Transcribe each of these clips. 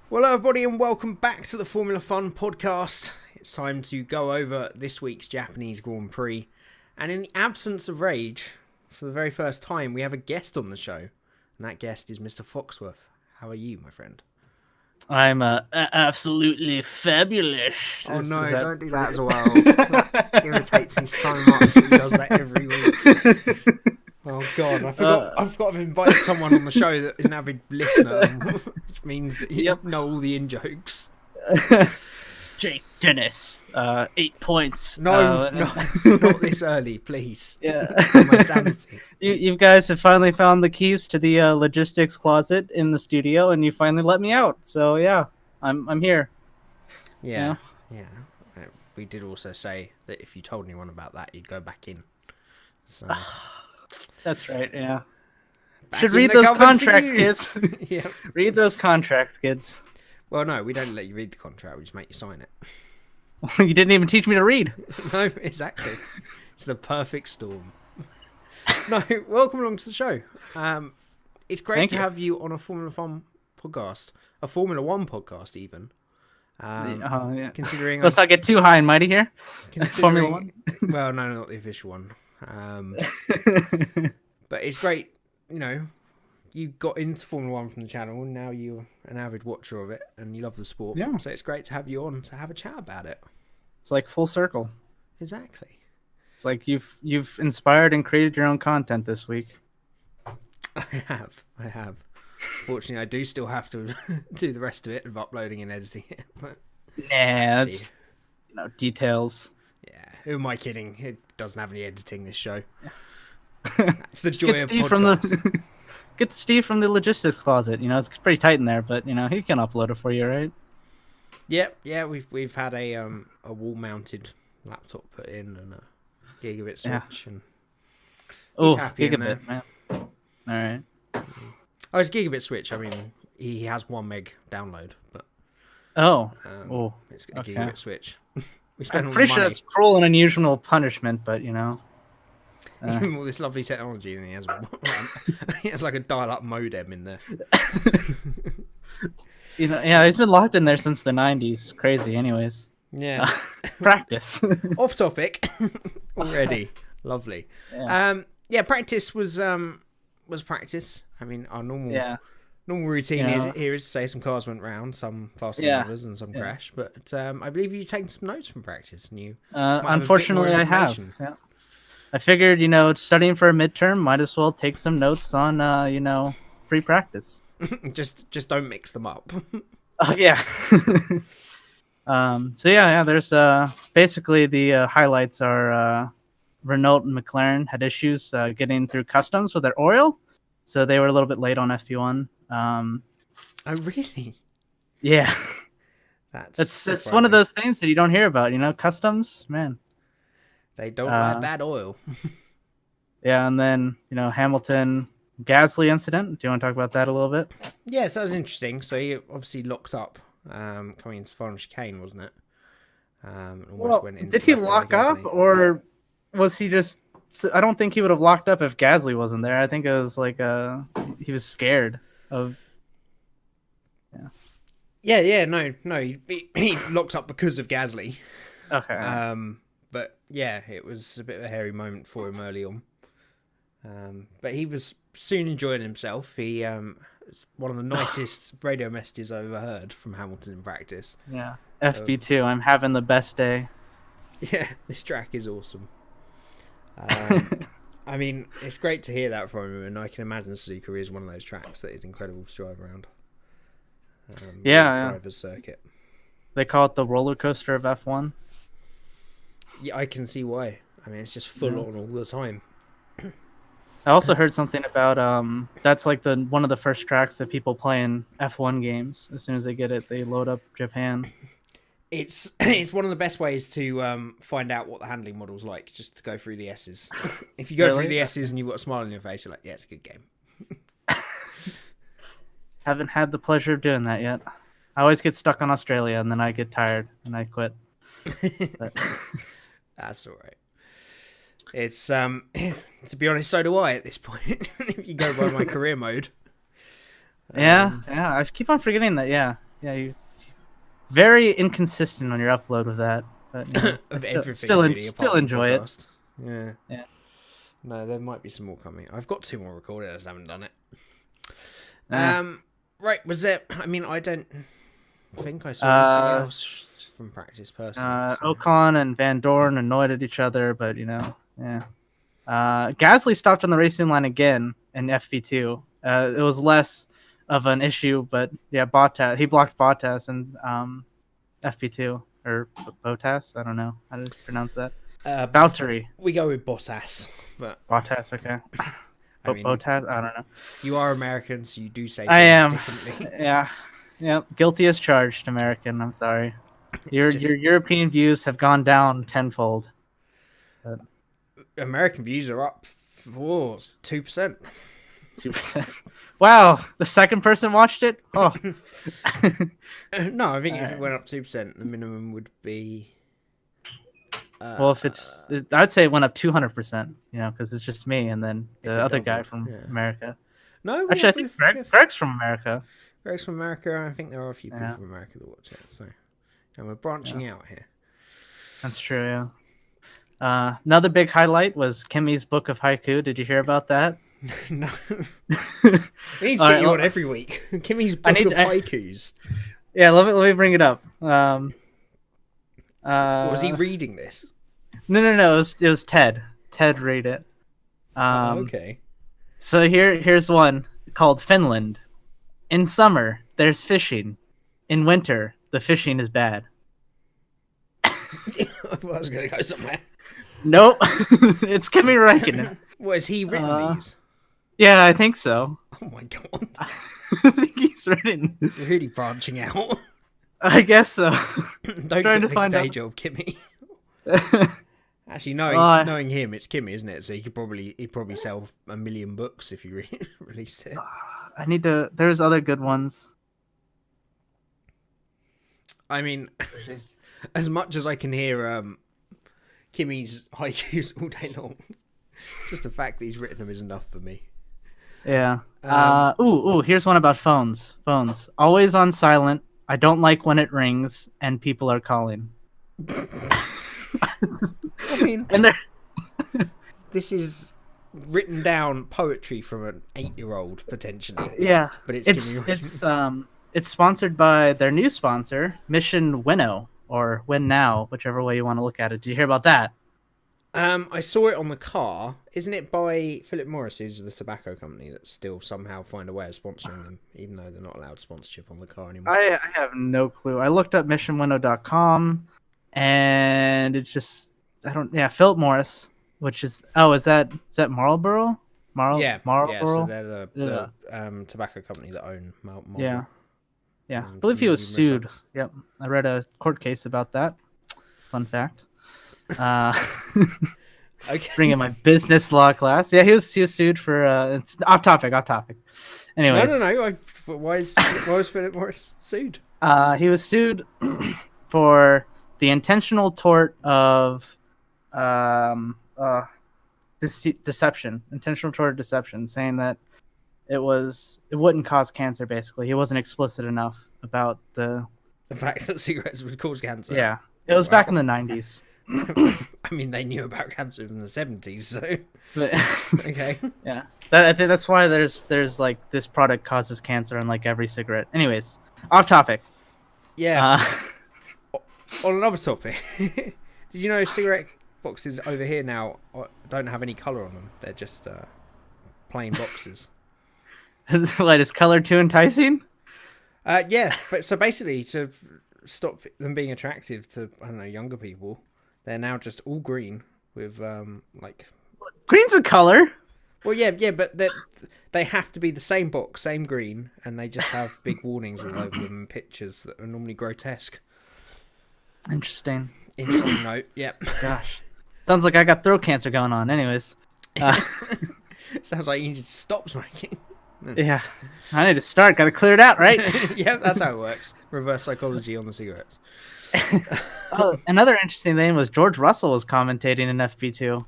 Well, hello everybody, and welcome back to the Formula Fun podcast. It's time to go over this week's Japanese Grand Prix. And in the absence of Rage, for the very first time, we have a guest on the show. And that guest is Mr. Foxworth. How are you, my friend? I'm absolutely fabulous. Oh no, don't do that as well. That irritates me so much that he does that every week. Oh god, I forgot I've invited someone on the show that is an avid listener, which means that you know all the in-jokes. Jake Dennis, 8 points. No, not this early, please. Yeah. My sanity. You guys have finally found the keys to the logistics closet in the studio, and you finally let me out. So yeah, I'm here. Yeah. We did also say that if you told anyone about that, you'd go back in. So that's right. Yeah. Back Should read those contracts, kids. Yeah. Read those contracts, kids. Well, no, we don't let you read the contract. We just make you sign it. You didn't even teach me to read. No, exactly. It's the perfect storm. No, welcome along to the show. It's great to have you on a Formula Fun podcast, a Formula One podcast, even. Yeah. Considering let's not get too high and mighty here. Formula One. Well, no, not the official one. But it's great, you know. You got into Formula One from the channel, and now you're an avid watcher of it, and you love the sport. Yeah. So it's great to have you on to have a chat about it. It's like full circle. Exactly. It's like you've inspired and created your own content this week. I have. Fortunately, I do still have to do the rest of it of uploading and editing it. But that's details. Yeah, who am I kidding? It doesn't have any editing, this show. It's the joy of podcast. Get Steve from the logistics closet. You know, it's pretty tight in there, but you know he can upload it for you, right? Yep, yeah. We've had a wall-mounted laptop put in and a gigabit switch, and he's happy gigabit, man. All right. Oh, it's gigabit switch. I mean, he has 1 meg download, but it's a gigabit switch. I'm pretty sure that's cruel and unusual punishment, but you know. All this lovely technology, and he has like a dial-up modem in there. He's been locked in there since the 90s. Crazy, anyways. Yeah. Practice. Off topic already. Lovely. Yeah. Practice was practice. I mean, our normal routine here is to say some cars went round, some faster than others, and some crash. But I believe you've taken some notes from practice, and you. Unfortunately, I have. Yeah. I figured, studying for a midterm, might as well take some notes on, free practice. just don't mix them up. Yeah. There's basically the highlights are Renault and McLaren had issues getting through customs with their oil, so they were a little bit late on FP1. Oh, really? Yeah. That's one of those things that you don't hear about, customs, man. They don't like that oil. Yeah, and then, Hamilton, Gasly incident. Do you want to talk about that a little bit? Yes, that was interesting. So he obviously locked up coming into final chicane, wasn't it? Did he lock up, or was he just... I don't think he would have locked up if Gasly wasn't there. I think it was like he was scared of... Yeah, no. He locked up because of Gasly. Okay. But yeah, it was a bit of a hairy moment for him early on. But he was soon enjoying himself. He was one of the nicest radio messages I've ever heard from Hamilton in practice. Yeah, FB2, I'm having the best day. Yeah, this track is awesome. I mean, it's great to hear that from him, and I can imagine Suzuka is one of those tracks that is incredible to drive around. Driver's circuit. They call it the roller coaster of F1. Yeah, I can see why. I mean, it's just full on all the time. I also heard something about that's like one of the first tracks that people play in F1 games. As soon as they get it, they load up Japan. It's one of the best ways to find out what the handling model's like, just to go through the S's. If you go through the S's and you've got a smile on your face, you're like, yeah, it's a good game. Haven't had the pleasure of doing that yet. I always get stuck on Australia, and then I get tired, and I quit. That's all right. It's to be honest, so do I at this point. If you go by my career mode. I keep on forgetting that. Yeah, you're very inconsistent on your upload with that. But still enjoy it. Yeah. No, there might be some more coming. I've got 2 more recorded. I just haven't done it. Right, was it? I mean, I don't think I saw anything else from practice personally. Ocon and Van Dorn annoyed at each other, but Gasly stopped on the racing line again in FP2. It was less of an issue, but Bottas, he blocked Bottas in FP2 or Bottas. I don't know how to pronounce that. Valtteri. We go with Bottas, but Bottas. Okay. I mean, Bottas. I don't know. You are American, so you do say things differently. Yeah. Guilty as charged, American. I'm sorry. Your European views have gone down tenfold. But... American views are up 2%. 2%. Wow, the second person watched it? Oh. No, I think if it went up 2%, the minimum would be... well, if I'd say it went up 200%, because it's just me and then the other guy from America. No, actually, I think Greg's from America. Greg's from America. I think there are a few people from America that watch it. So, and we're branching out here. That's true. Yeah. Another big highlight was Kimi's book of haiku. Did you hear about that? No. We need to get you on every week. Kimi's book of haikus. Yeah, let me bring it up. Was he reading this? No. It was Ted. Ted read it. Okay. So here's one called Finland. In summer, there's fishing. In winter, the fishing is bad. I thought I was going to go somewhere. Nope. It's Kimi Räikkönen. What, has he written these? Yeah, I think so. Oh my god. I think he's written. You're really branching out. I guess so. Don't trying to find day job, Kimi. Actually, knowing him, it's Kimi, isn't it? So he'd probably sell 1 million books if you released it. There's other good ones. I mean, as much as I can hear Kimi's haikus all day long, just the fact that he's written them is enough for me. Yeah. Here's one about phones. Phones always on silent. I don't like when it rings and people are calling. I mean, this is written down poetry from an 8-year-old potentially. Yeah, but it's sponsored by their new sponsor, Mission Winnow, or Win Now, whichever way you want to look at it. Did you hear about that? I saw it on the car. Isn't it by Philip Morris, who's the tobacco company that still somehow find a way of sponsoring them, even though they're not allowed sponsorship on the car anymore? I have no clue. I looked up missionwinnow.com, and it's just Philip Morris, which is is that Marlboro? Marlboro? Yeah, so they're the tobacco company that own Marlboro. Yeah. I believe he was sued. Sucks. Yep, I read a court case about that. Fun fact. Okay. Bringing my business law class. Yeah, he was sued for. It's off topic. Anyways. No. Why was Philip Morris sued? He was sued for the intentional tort of deception, intentional tort of deception, saying that it wouldn't cause cancer. Basically, he wasn't explicit enough about the fact that cigarettes would cause cancer. Yeah, it was back in the 90s. I mean, they knew about cancer in the 70s, so okay. Yeah, I think that's why there's like this product causes cancer in like every cigarette. Anyways, off topic. Yeah. On another topic, did you know cigarette boxes over here now don't have any colour on them? They're just plain boxes. What, is colour too enticing? Yeah, but so basically to stop them being attractive to younger people, they're now just all green with like. Green's a colour. Well, yeah, but they have to be the same box, same green, and they just have big warnings all over them and pictures that are normally grotesque. Interesting note. Yep. Gosh, sounds like I got throat cancer going on. Anyways, sounds like you need to stop smoking. Yeah, I need to start. Got to clear it out, right? Yeah, that's how it works. Reverse psychology on the cigarettes. Another interesting thing was George Russell was commentating in FP2.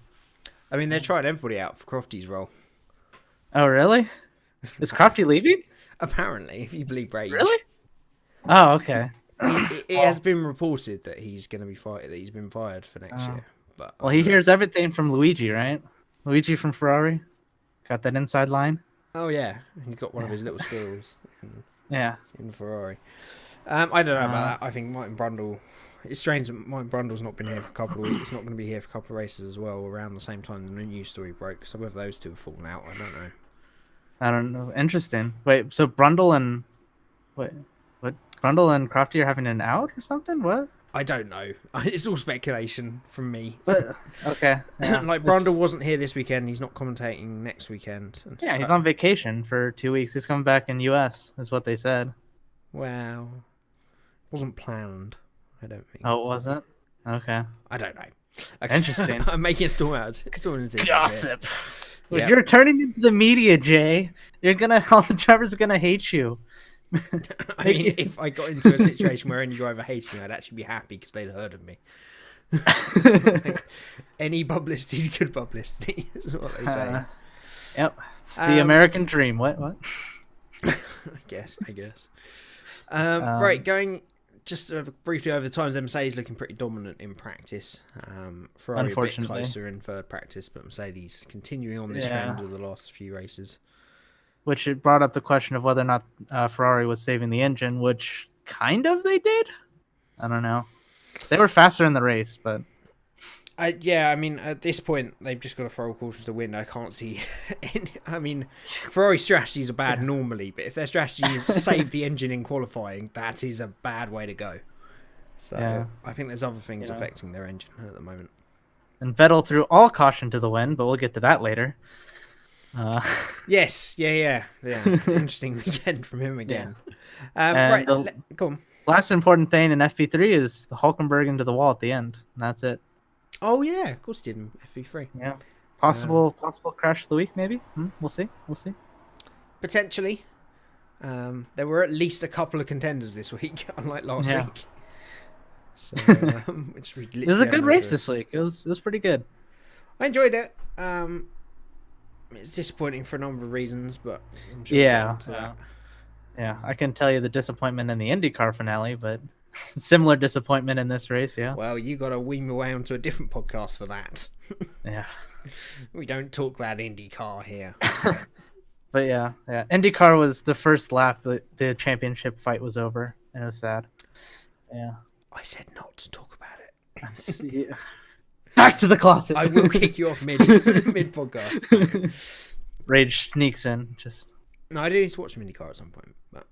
I mean, they're trying everybody out for Crofty's role. Oh, really? Is Crofty leaving? Apparently, if you believe Rage. Really? Oh, okay. It has been reported that he's going to be fired. That he's been fired for next year. But well, he hears everything from Luigi, right? Luigi from Ferrari, got that inside line. Oh yeah, he's got one of his little squirrels. In Ferrari. I don't know about that. I think Martin Brundle. It's strange that Martin Brundle's not been here for a couple of weeks. He's not going to be here for a couple of races as well around the same time the news story broke. So whether those two have fallen out, I don't know. I don't know. Interesting. Wait, so Brundle and what? Brundle and Crofty are having an out or something? What? I don't know. It's all speculation from me. But okay. Yeah. Like Brundle wasn't here this weekend. He's not commentating next weekend. Yeah, he's on vacation for 2 weeks. He's coming back in US, is what they said. Well, wasn't planned. I don't think. Oh, it wasn't? Okay. I don't know. Okay. Interesting. I'm making a storm out. Gossip. Well, you're turning into the media, Jay. All the drivers are gonna hate you. I mean, if I got into a situation where any driver hated me, I'd actually be happy because they'd heard of me. Like, any publicity is good publicity, is what they say. Yep, it's the American dream. What? I guess. Right, going just briefly over the times, Mercedes looking pretty dominant in practice. Ferrari a bit closer in third practice, but Mercedes continuing on this trend of the last few races. Which it brought up the question of whether or not Ferrari was saving the engine, which kind of they did. I don't know. They were faster in the race, but... I mean, at this point, they've just got to throw caution to the wind. I can't see... I mean, Ferrari strategies are bad normally, but if their strategy is to save the engine in qualifying, that is a bad way to go. So I think there's other things affecting their engine at the moment. And Vettel threw all caution to the wind, but we'll get to that later. Yes, yeah. Interesting weekend from him again. Right, go on. Last important thing in FP3 is the Hulkenberg into the wall at the end. And that's it. Oh yeah, of course he did in FP3. Yeah, possible crash of the week maybe. We'll see. Potentially. There were at least a couple of contenders this week, unlike last week. So, it was a good race this week. It was pretty good. I enjoyed it. It's disappointing for a number of reasons, but I'm sure yeah, I can tell you the disappointment in the IndyCar finale, but similar disappointment in this race. Yeah. Well, you got to wean your way onto a different podcast for that. Yeah. We don't talk that IndyCar here. But yeah. IndyCar was the first lap. The championship fight was over, and it was sad. Yeah. I said not to talk about it. Yeah. Back to the closet. I will kick you off mid podcast. Rage sneaks in. No, I do need to watch some IndyCar at some point. But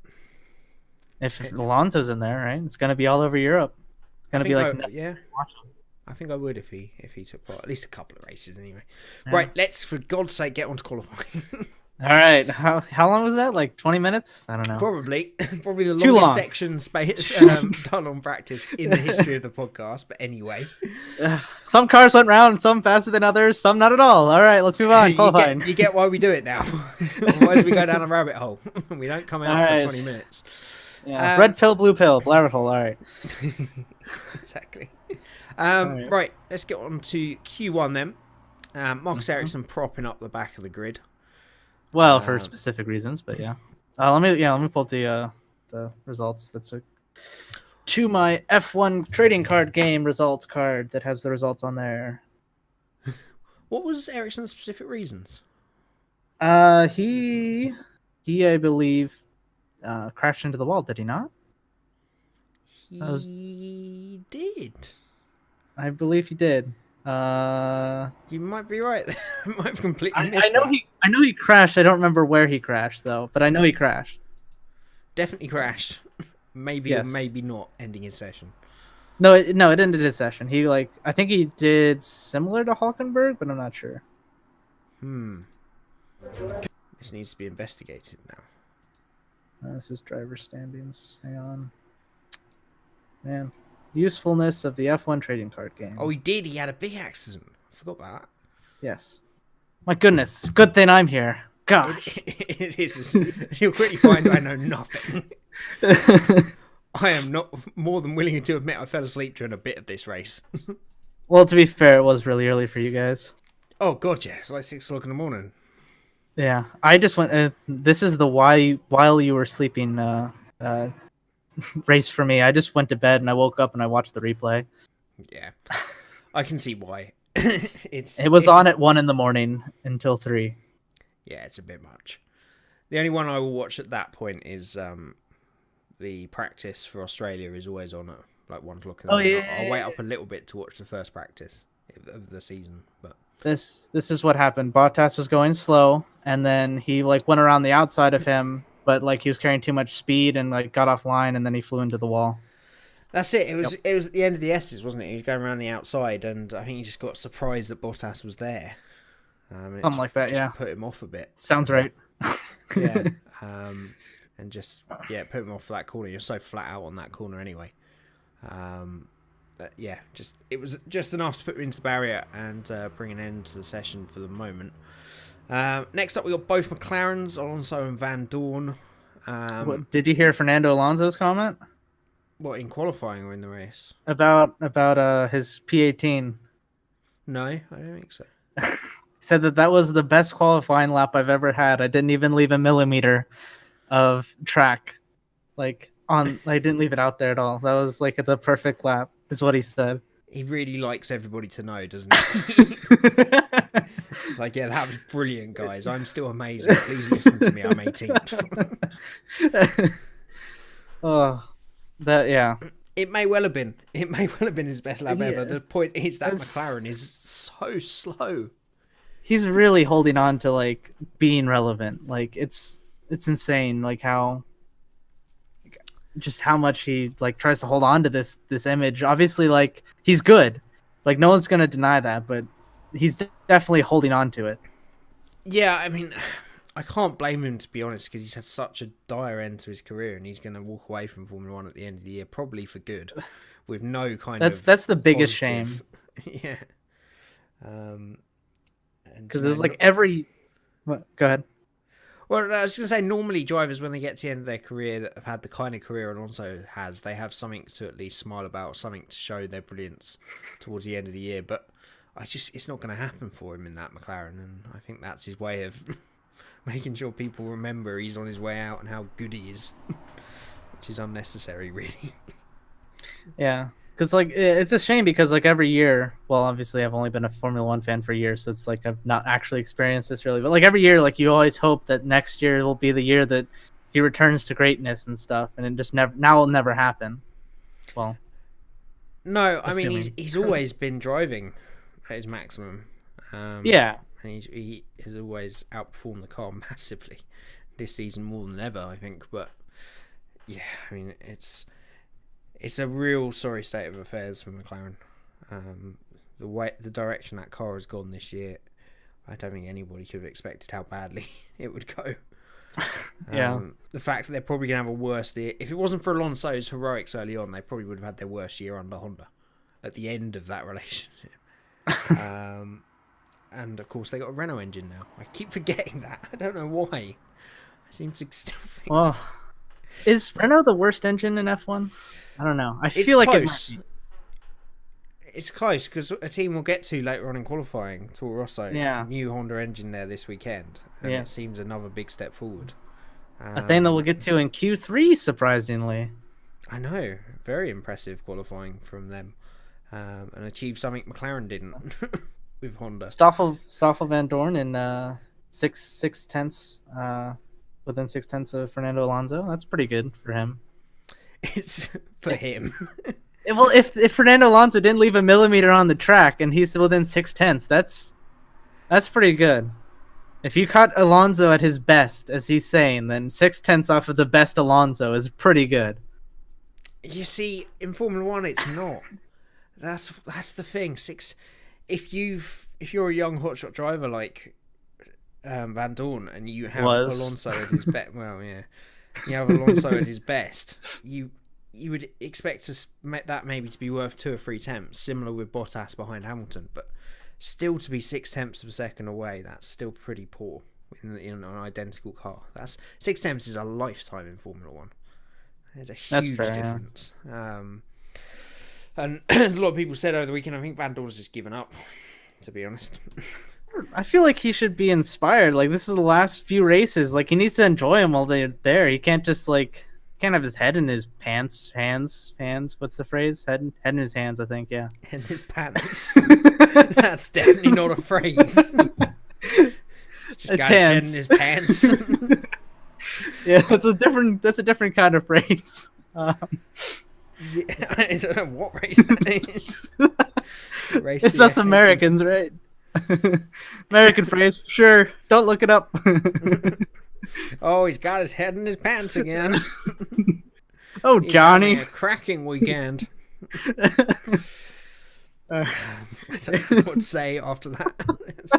if Alonso's in there, right? It's gonna be all over Europe. It's gonna be like I think I would if he took part, at least a couple of races anyway. Yeah. Right, let's for God's sake get on to qualifying. All right, how long was that? Like 20 minutes? I don't know. Probably the longest section done on practice in the history of the podcast. But anyway, some cars went round, some faster than others, some not at all. All right, let's move on. You get why we do it now. Why do we go down a rabbit hole? We don't come out for 20 minutes. Yeah, red pill, blue pill, rabbit hole. All right. Exactly. Right, let's get on to Q1 then. Marcus Ericsson propping up the back of the grid. Well, for specific reasons, but yeah. Let me pull the results. That's to my F1 trading card game results card that has the results on there. What was Ericsson's specific reasons? He I believe crashed into the wall. Did he not? He did. I believe he did. You might be right. I might have completely missed I know he crashed. I don't remember where he crashed though, but I know he crashed. Definitely crashed. Maybe or maybe not ending his session. No, it ended his session. I think he did similar to Hulkenberg, but I'm not sure. This needs to be investigated now. This is driver standings. Hang on. Man. Usefulness of the F1 trading card game. Oh, he did. He had a big accident. I forgot about that. Yes. My goodness. Good thing I'm here. Gosh. It is. You'll quickly find I know nothing. I am not more than willing to admit I fell asleep during a bit of this race. Well, to be fair, it was really early for you guys. Oh, God, yeah. It's like 6 o'clock in the morning. Yeah. I just went... this is the while you were sleeping race for me. I just went to bed and I woke up and I watched the replay. Yeah, I can see why. It was on at 1 a.m. until 3. Yeah, it's a bit much. The only one I will watch at that point is the practice for Australia is always on at like 1 o'clock in the morning. I'll wait up a little bit to watch the first practice of the season. But this is what happened. Bottas was going slow, and then he like went around the outside of him, but like he was carrying too much speed and like got offline, and then he flew into the wall. That's it. It was at the end of the S's, wasn't it? He was going around the outside, and I think he just got surprised that Bottas was there. Something like that, yeah. Put him off a bit. Sounds right. Yeah. And just put him off that corner. You're so flat out on that corner anyway. It was just enough to put him into the barrier and bring an end to the session for the moment. Next up, we got both McLarens, Alonso and Van Dorn. Did you hear Fernando Alonso's comment? What, in qualifying or in the race? About his P18. No, I don't think so. He said that was the best qualifying lap I've ever had. I didn't even leave a millimeter of track. I didn't leave it out there at all. That was like the perfect lap, is what he said. He really likes everybody to know, doesn't he? Like, yeah, that was brilliant, guys. I'm still amazing. Please listen to me. I'm 18th. Oh. That, yeah. It may well have been. It may well have been his best lap ever. The point is that McLaren is so slow. He's really holding on to like being relevant. Like it's insane. Like how much he like tries to hold on to this image. Obviously, like he's good. Like no one's gonna deny that, but he's definitely holding on to it. Yeah, I mean, I can't blame him, to be honest, because he's had such a dire end to his career, and he's going to walk away from Formula 1 at the end of the year, probably for good, with no kind of... That's the biggest shame. Yeah. Because it was like every... What? Go ahead. Well, I was going to say, normally drivers, when they get to the end of their career that have had the kind of career Alonso has, they have something to at least smile about, something to show their brilliance towards the end of the year, but it's not going to happen for him in that McLaren, and I think that's his way of... making sure people remember he's on his way out and how good he is, which is unnecessary, really. Yeah, because like it's a shame because like every year, well, obviously I've only been a Formula 1 fan for years, so it's like I've not actually experienced this really, but like every year, like you always hope that next year will be the year that he returns to greatness and stuff, and it just will never happen. Well, no, I mean he's always been driving at his maximum. Yeah. And he has always outperformed the car massively this season, more than ever, I think. But yeah, I mean it's a real sorry state of affairs for McLaren. The direction that car has gone this year, I don't think anybody could have expected how badly it would go. Yeah. The fact that they're probably going to have a worse year. If it wasn't for Alonso's heroics early on, they probably would have had their worst year under Honda at the end of that relationship. And of course, they got a Renault engine now. I keep forgetting that. I don't know why. I seem to still think. Well, is Renault the worst engine in F1? I don't know. I feel like it's close because a team we'll get to later on in qualifying, Toro Rosso, new Honda engine there this weekend, and it seems another big step forward. A thing that we'll get to in Q3, surprisingly. I know, very impressive qualifying from them, and achieved something McLaren didn't. With Honda. Stoffel Van Dorn in 6/10 within 6/10 of Fernando Alonso. That's pretty good for him. It's for him. Well, if Fernando Alonso didn't leave a millimeter on the track and he's within 6/10, that's pretty good. If you caught Alonso at his best, as he's saying, then 6/10 off of the best Alonso is pretty good. You see, in Formula 1, it's not. That's the thing. If you're a young hotshot driver like Van Dorn and you have Alonso at his best, you have Alonso at his best, you would expect that maybe to be worth 2 or 3 tenths, similar with Bottas behind Hamilton, but still to be 6 tenths of a second away, that's still pretty poor in an identical car. 6 tenths is a lifetime in Formula 1. There's a huge difference. Yeah. And as a lot of people said over the weekend, I think Van Dorn's just given up, to be honest. I feel like he should be inspired. Like, this is the last few races. Like, he needs to enjoy them while they're there. He can't just can't have his head in his hands. What's the phrase? Head in his hands, I think. Yeah. In his pants. That's definitely not a phrase. Just got his head in his pants. Yeah, that's a different kind of phrase. Yeah, I don't know what race that is. It's us Americans, right? American phrase, sure. Don't look it up. Oh, he's got his head in his pants again. Oh, he's Johnny. having a cracking weekend. I don't know what to say after that. Let's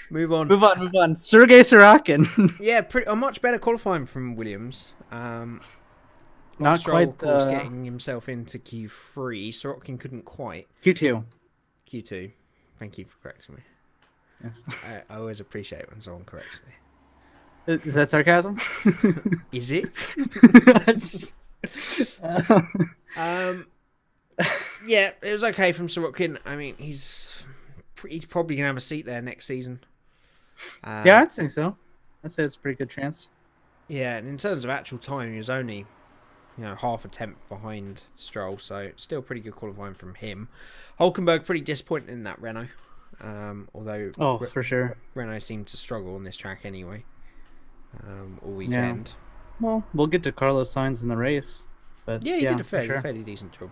move on. Sergei Sorokin. Yeah, a much better qualifying from Williams. Not Stroll, quite. Of course, getting himself into Q3. Sorokin couldn't quite. Q2. Thank you for correcting me. Yes. I always appreciate when someone corrects me. Is that sarcasm? Is it? Yeah, it was okay from Sorokin. I mean, he's probably gonna have a seat there next season. Yeah, I'd say so. I'd say it's a pretty good chance. Yeah, and in terms of actual time, he was only, half a tenth behind Stroll, so still pretty good qualifying from him. Hulkenberg pretty disappointed in that Renault, although for sure, Renault seemed to struggle on this track anyway, all weekend. Yeah. Well, we'll get to Carlos Sainz in the race, but yeah, he did a fairly decent job.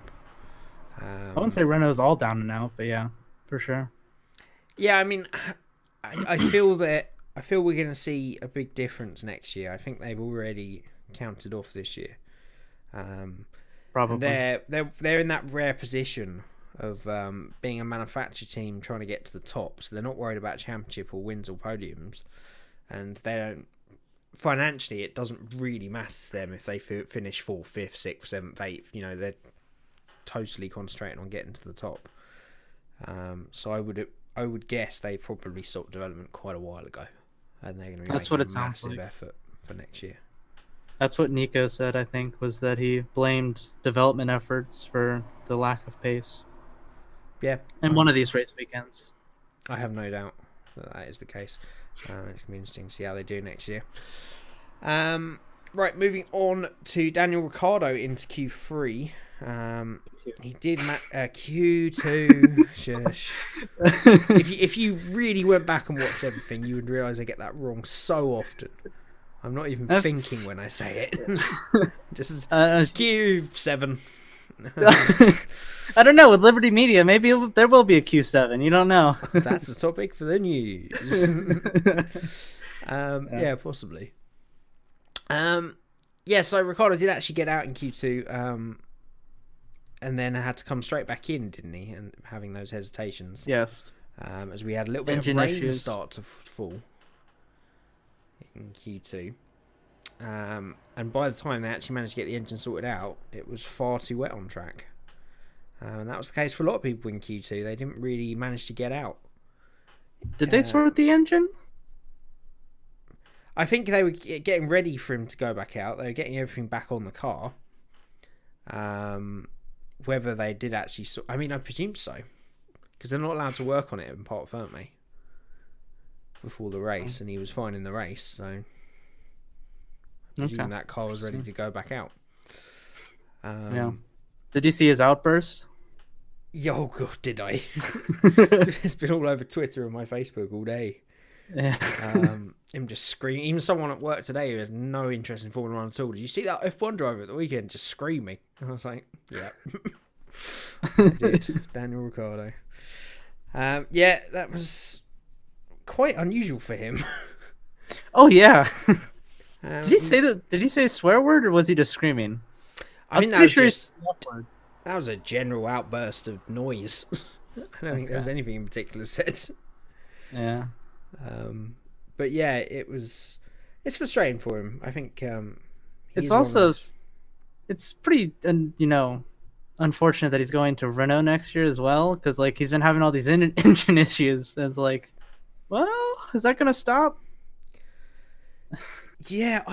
I wouldn't say Renault's all down and out, but yeah, for sure. Yeah, I mean, I feel we're going to see a big difference next year. I think they've already counted off this year. Probably. They're in that rare position of being a manufacturer team trying to get to the top, so they're not worried about championship or wins or podiums, and they don't. Financially, it doesn't really matter to them if they finish 4th, 5th, 6th, 7th, 8th. They're totally concentrating on getting to the top. So I would guess they probably stopped development quite a while ago, and they're going to be making a massive effort for next year. That's what Nico said, I think, was that he blamed development efforts for the lack of pace. Yeah. And one of these race weekends. I have no doubt that is the case. It's going to be interesting to see how they do next year. Right, moving on to Daniel Ricciardo into Q3. He did Q2. Shush. If you really went back and watched everything, you would realise I get that wrong so often. I'm not even thinking when I say it. Just Q7. I don't know. With Liberty Media, maybe there will be a Q7. You don't know. That's the topic for the news. Yeah, possibly. Yeah, so Ricciardo did actually get out in Q2, and then had to come straight back in, didn't he? And having those hesitations. Yes. As we had a little bit of rain start to fall in Q2. And by the time they actually managed to get the engine sorted out, it was far too wet on track. And that was the case for a lot of people in Q2. They didn't really manage to get out. Did they sort the engine? I think they were getting ready for him to go back out. They were getting everything back on the car. Whether they did actually... I presume so. Because they're not allowed to work on it in part, weren't they? Before the race, and he was fine in the race, so... I presume that car was ready to go back out. Yeah. Did you see his outburst? Oh, God, did I? It's been all over Twitter and my Facebook all day. Yeah. Him just screaming. Even someone at work today who has no interest in Formula 1 at all. Did you see that F1 driver at the weekend just screaming? I was like, yeah. I did. Daniel Ricciardo. Yeah, that was quite unusual for him. Oh, yeah. Did he say that? Did he say a swear word, or was he just screaming? I mean, that was a general outburst of noise. I don't think there was anything in particular said. Yeah. But yeah, it's frustrating for him. I think it's also it's pretty unfortunate that he's going to Renault next year as well, because he's been having all these engine issues, and it's well, is that gonna stop? Yeah,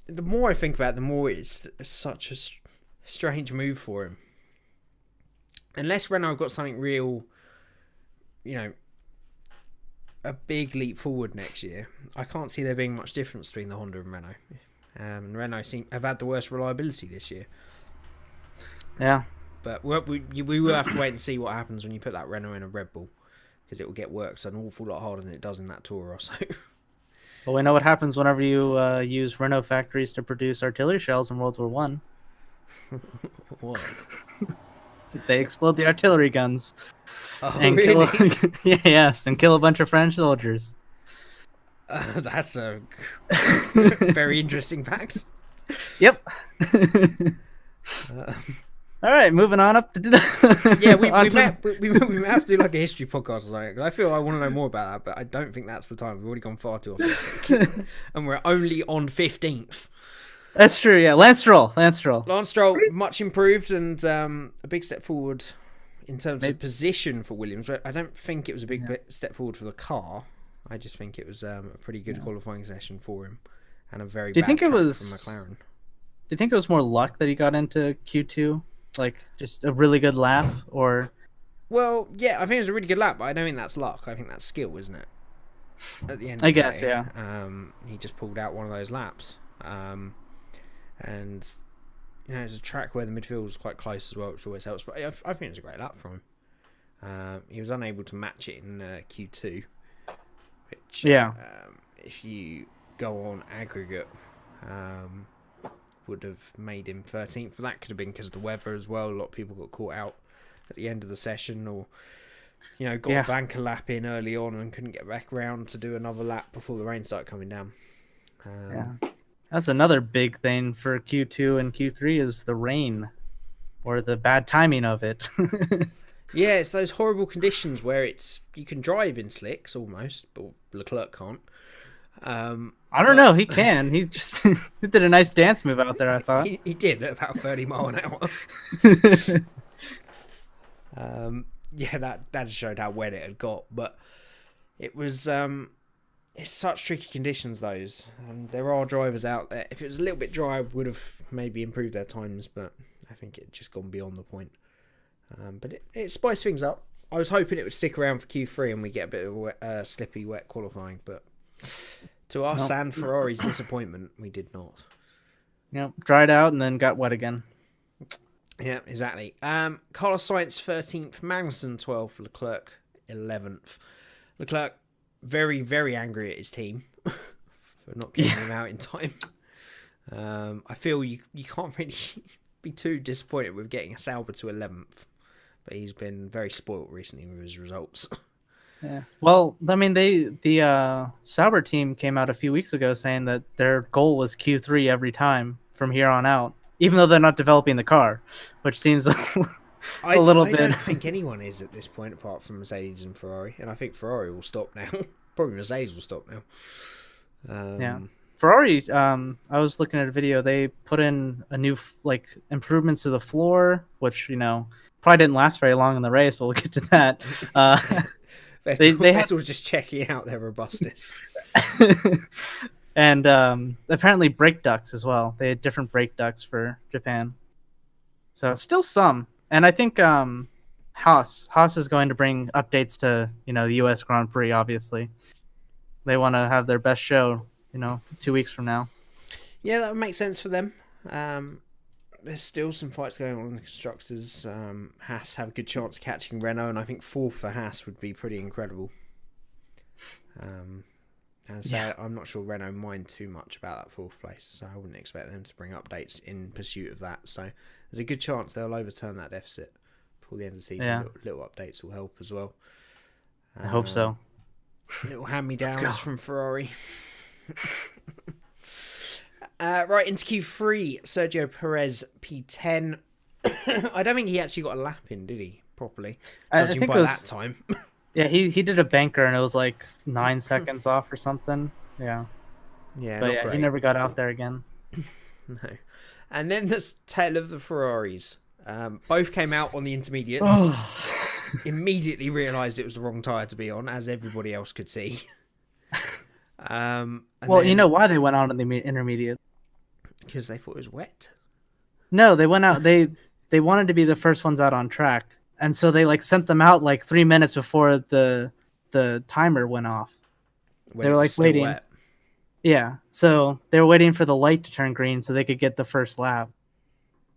the more I think about it, the more it's such a strange move for him. Unless Renault got something real, a big leap forward next year, I can't see there being much difference between the Honda and Renault. And Renault have had the worst reliability this year. Yeah. But we will have to wait and see what happens when you put that Renault in a Red Bull, because it will get worked an awful lot harder than it does in that Toro Rosso. Well, we know what happens whenever you use Renault factories to produce artillery shells in World War One. What? They explode the artillery guns. Oh, and really? and kill a bunch of French soldiers. That's a very interesting fact. Yep. All right, moving on up to yeah, we may have to do like a history podcast or something. I feel I want to know more about that, but I don't think that's the time. We've already gone far too off, and we're only on 15th. That's true. Yeah, Lance Stroll, much improved and a big step forward in terms of position for Williams. I don't think it was a big step forward for the car. I just think it was a pretty good qualifying session for him, and a very bad track from McLaren. Do you think it was more luck that he got into Q2? Like, just a really good lap, or? Well, yeah, I think it was a really good lap, but I don't think that's luck. I think that's skill, isn't it? At the end of I the guess, day, yeah. He just pulled out one of those laps. And, it's a track where the midfield was quite close as well, which always helps. But I think it was a great lap from him. He was unable to match it in Q2, which, if you go on aggregate, would have made him 13th, but that could have been because of the weather as well. A lot of people got caught out at the end of the session, or got a banker lap in early on and couldn't get back around to do another lap before the rain started coming down. That's another big thing for Q2 and Q3 is the rain, or the bad timing of it. Yeah, it's those horrible conditions where you can drive in slicks almost, but Leclerc can't. I don't know. He can. He just he did a nice dance move out there, I thought. He did at about 30 mile an hour. That just showed how wet it had got. But it was it's such tricky conditions, those. And there are drivers out there. If it was a little bit dry, would have maybe improved their times, but I think it had just gone beyond the point. But it spiced things up. I was hoping it would stick around for Q3 and we get a bit of a slippy, wet qualifying, but to us and Ferrari's disappointment, we did not. Yep, dried out and then got wet again. Yeah, exactly. Carlos Sainz 13th, Magnussen 12th, Leclerc 11th. Leclerc very, very angry at his team for not getting him out in time. I feel you can't really be too disappointed with getting a Sauber to 11th, but he's been very spoilt recently with his results. Yeah. Well, I mean, the Sauber team came out a few weeks ago saying that their goal was Q3 every time from here on out, even though they're not developing the car, which seems a little bit. I don't think anyone is at this point apart from Mercedes and Ferrari, and I think Ferrari will stop now. Probably Mercedes will stop now. Ferrari, I was looking at a video. They put in a new improvements to the floor, which probably didn't last very long in the race, but we'll get to that. Vettel was just checking out their robustness. And apparently brake ducts as well. They had different brake ducts for Japan. So still some. And I think Haas is going to bring updates to the U.S. Grand Prix, obviously. They want to have their best show 2 weeks from now. Yeah, that would make sense for them. There's still some fights going on in the constructors. Haas have a good chance of catching Renault, and I think fourth for Haas would be pretty incredible. I'm not sure Renault mind too much about that fourth place, so I wouldn't expect them to bring updates in pursuit of that. So there's a good chance they'll overturn that deficit before the end of the season. Yeah. Little updates will help as well. I hope so. Little hand-me-downs from Ferrari. Right, into Q3, Sergio Perez P10. I don't think he actually got a lap in, did he? Properly. Judging by that time. Yeah, he did a banker and it was like 9 seconds off or something. Yeah. Yeah, but great. He never got out there again. No. And then the tale of the Ferraris. Both came out on the intermediates. Immediately realised it was the wrong tyre to be on, as everybody else could see. You know why they went out on the intermediate? Because they thought it was wet. No, they went out. They wanted to be the first ones out on track, and so they sent them out 3 minutes before the timer went off. They were waiting. Wet. Yeah, so they were waiting for the light to turn green so they could get the first lap,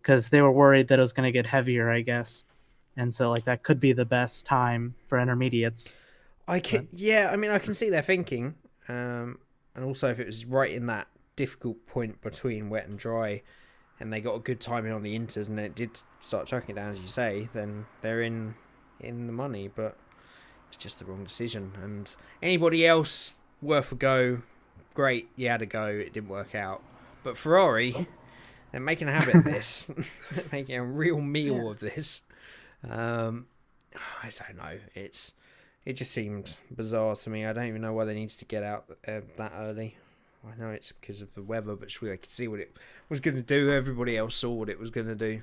because they were worried that it was going to get heavier, I guess, and so like that could be the best time for intermediates. Yeah, I mean, I can see their thinking, and also if it was right in that difficult point between wet and dry, and they got a good timing on the inters, and it did start chucking it down, as you say, then they're in the money. But it's just the wrong decision. And anybody else worth a go, great, you had a go, it didn't work out. But Ferrari, they're making a habit of this. They're making a real meal of this. I don't know. It just seemed bizarre to me. I don't even know why they needed to get out that early. I know it's because of the weather, but surely I could see what it was going to do. Everybody else saw what it was going to do.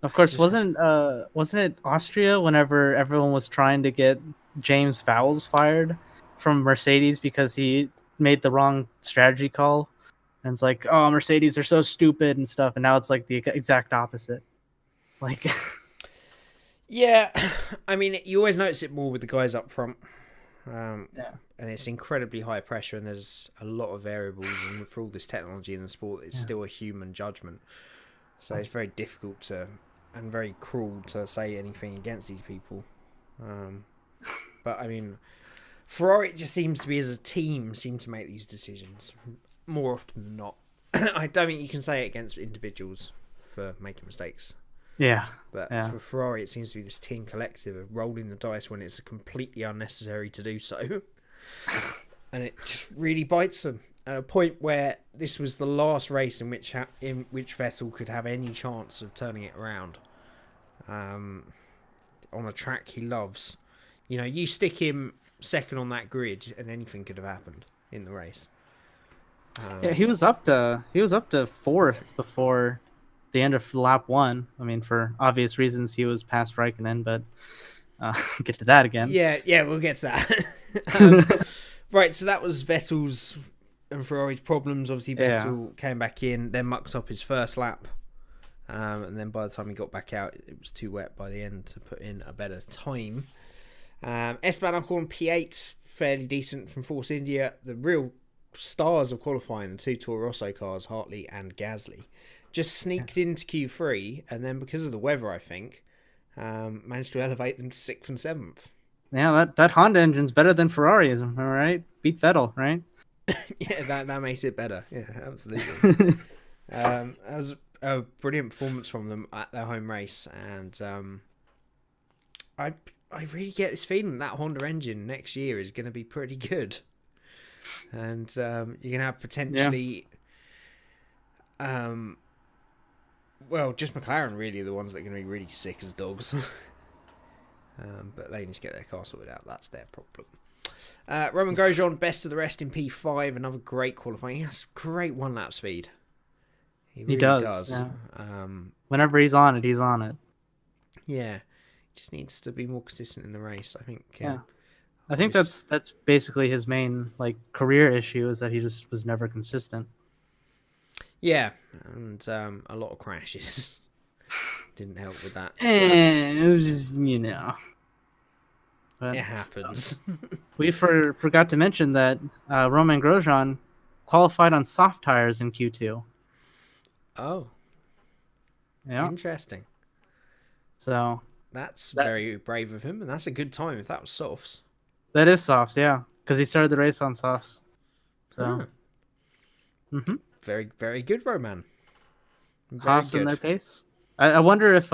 Of course, wasn't it Austria whenever everyone was trying to get James Vowles fired from Mercedes because he made the wrong strategy call? And it's like, oh, Mercedes are so stupid and stuff. And now it's like the exact opposite. Like, yeah, I mean, you always notice it more with the guys up front. Yeah. And it's incredibly high pressure, and there's a lot of variables. And for all this technology in the sport, it's still a human judgment. So it's very difficult to, and very cruel to say anything against these people. But I mean, Ferrari, it just seems to be as a team, seem to make these decisions more often than not. I don't think you can say it against individuals for making mistakes. Yeah. But for Ferrari, it seems to be this team collective of rolling the dice when it's completely unnecessary to do so. And it just really bites them at a point where this was the last race in which Vettel could have any chance of turning it around. On a track he loves. You know, you stick him second on that grid and anything could have happened in the race. Yeah, he was up to fourth before the end of lap 1. I mean, for obvious reasons, he was past Raikkonen, but get to that again. Yeah, we'll get to that. Right, so that was Vettel's and Ferrari's problems. Obviously, Vettel came back in, then mucked up his first lap. And then by the time he got back out, it was too wet by the end to put in a better time. Esteban Ocon P8, fairly decent from Force India. The real stars of qualifying, the two Toro Rosso cars, Hartley and Gasly, just sneaked into Q3, and then because of the weather, I think, managed to elevate them to 6th and 7th. Yeah, that Honda engine's better than Ferrari's, am I right? Beat Vettel, right? Yeah, that makes it better. Yeah, absolutely. That was a brilliant performance from them at their home race, and I really get this feeling that Honda engine next year is going to be pretty good, and you're going to have potentially, just McLaren really are the ones that are going to be really sick as dogs. But they need to get their car sorted out. That's their problem. Romain Grosjean, best of the rest in P5. Another great qualifying. He has great one-lap speed. He really does. Yeah. Whenever he's on it, he's on it. Yeah. He just needs to be more consistent in the race, I think. I think that's basically his main career issue, is that he just was never consistent. Yeah, and a lot of crashes. Didn't help with that. And it was just, But it happens. We forgot to mention that Romain Grosjean qualified on soft tires in Q2. Oh. Yeah. Interesting. So that's very brave of him, and that's a good time if that was softs. That is softs, yeah, because he started the race on softs. So. Very, very good, Roman. Haas in their pace. I wonder if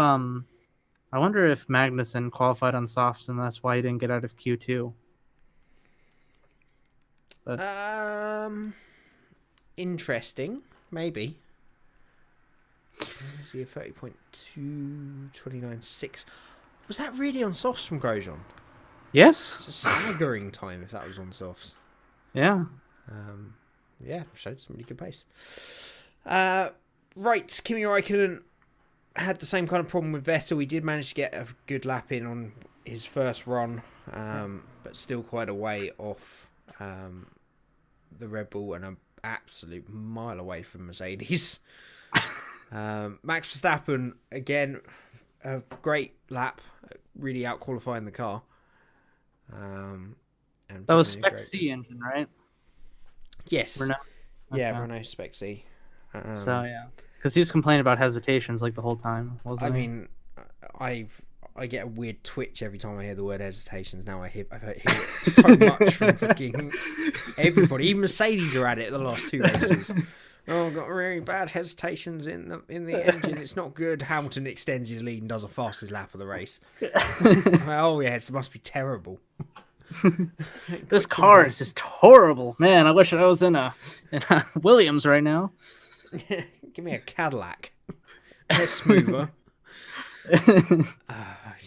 Magnussen qualified on softs, and that's why he didn't get out of Q2. But interesting, maybe. Is he a 30.2, 29.6? Was that really on softs from Grosjean? Yes. It's a staggering time if that was on softs. Yeah. Showed some really good pace. Right, Kimi Räikkönen had the same kind of problem with Vettel. He did manage to get a good lap in on his first run, but still quite a way off the Red Bull and an absolute mile away from Mercedes. Max Verstappen, again, a great lap, really out-qualifying the car. And that was Spec C engine, right? Yes. Renault? Yeah, Okay. Renault Spec C. So yeah, because he was complaining about hesitations like the whole time, wasn't he? I mean, I get a weird twitch every time I hear the word hesitations. Now I've heard it so much from fucking everybody. Even Mercedes are at it the last 2 races. Oh, I've got really bad hesitations in the engine. It's not good. Hamilton extends his lead and does a fastest lap of the race. Oh yeah, it must be terrible. This car is just horrible, man. I wish I was in a Williams right now. Give me a Cadillac. It's smoother.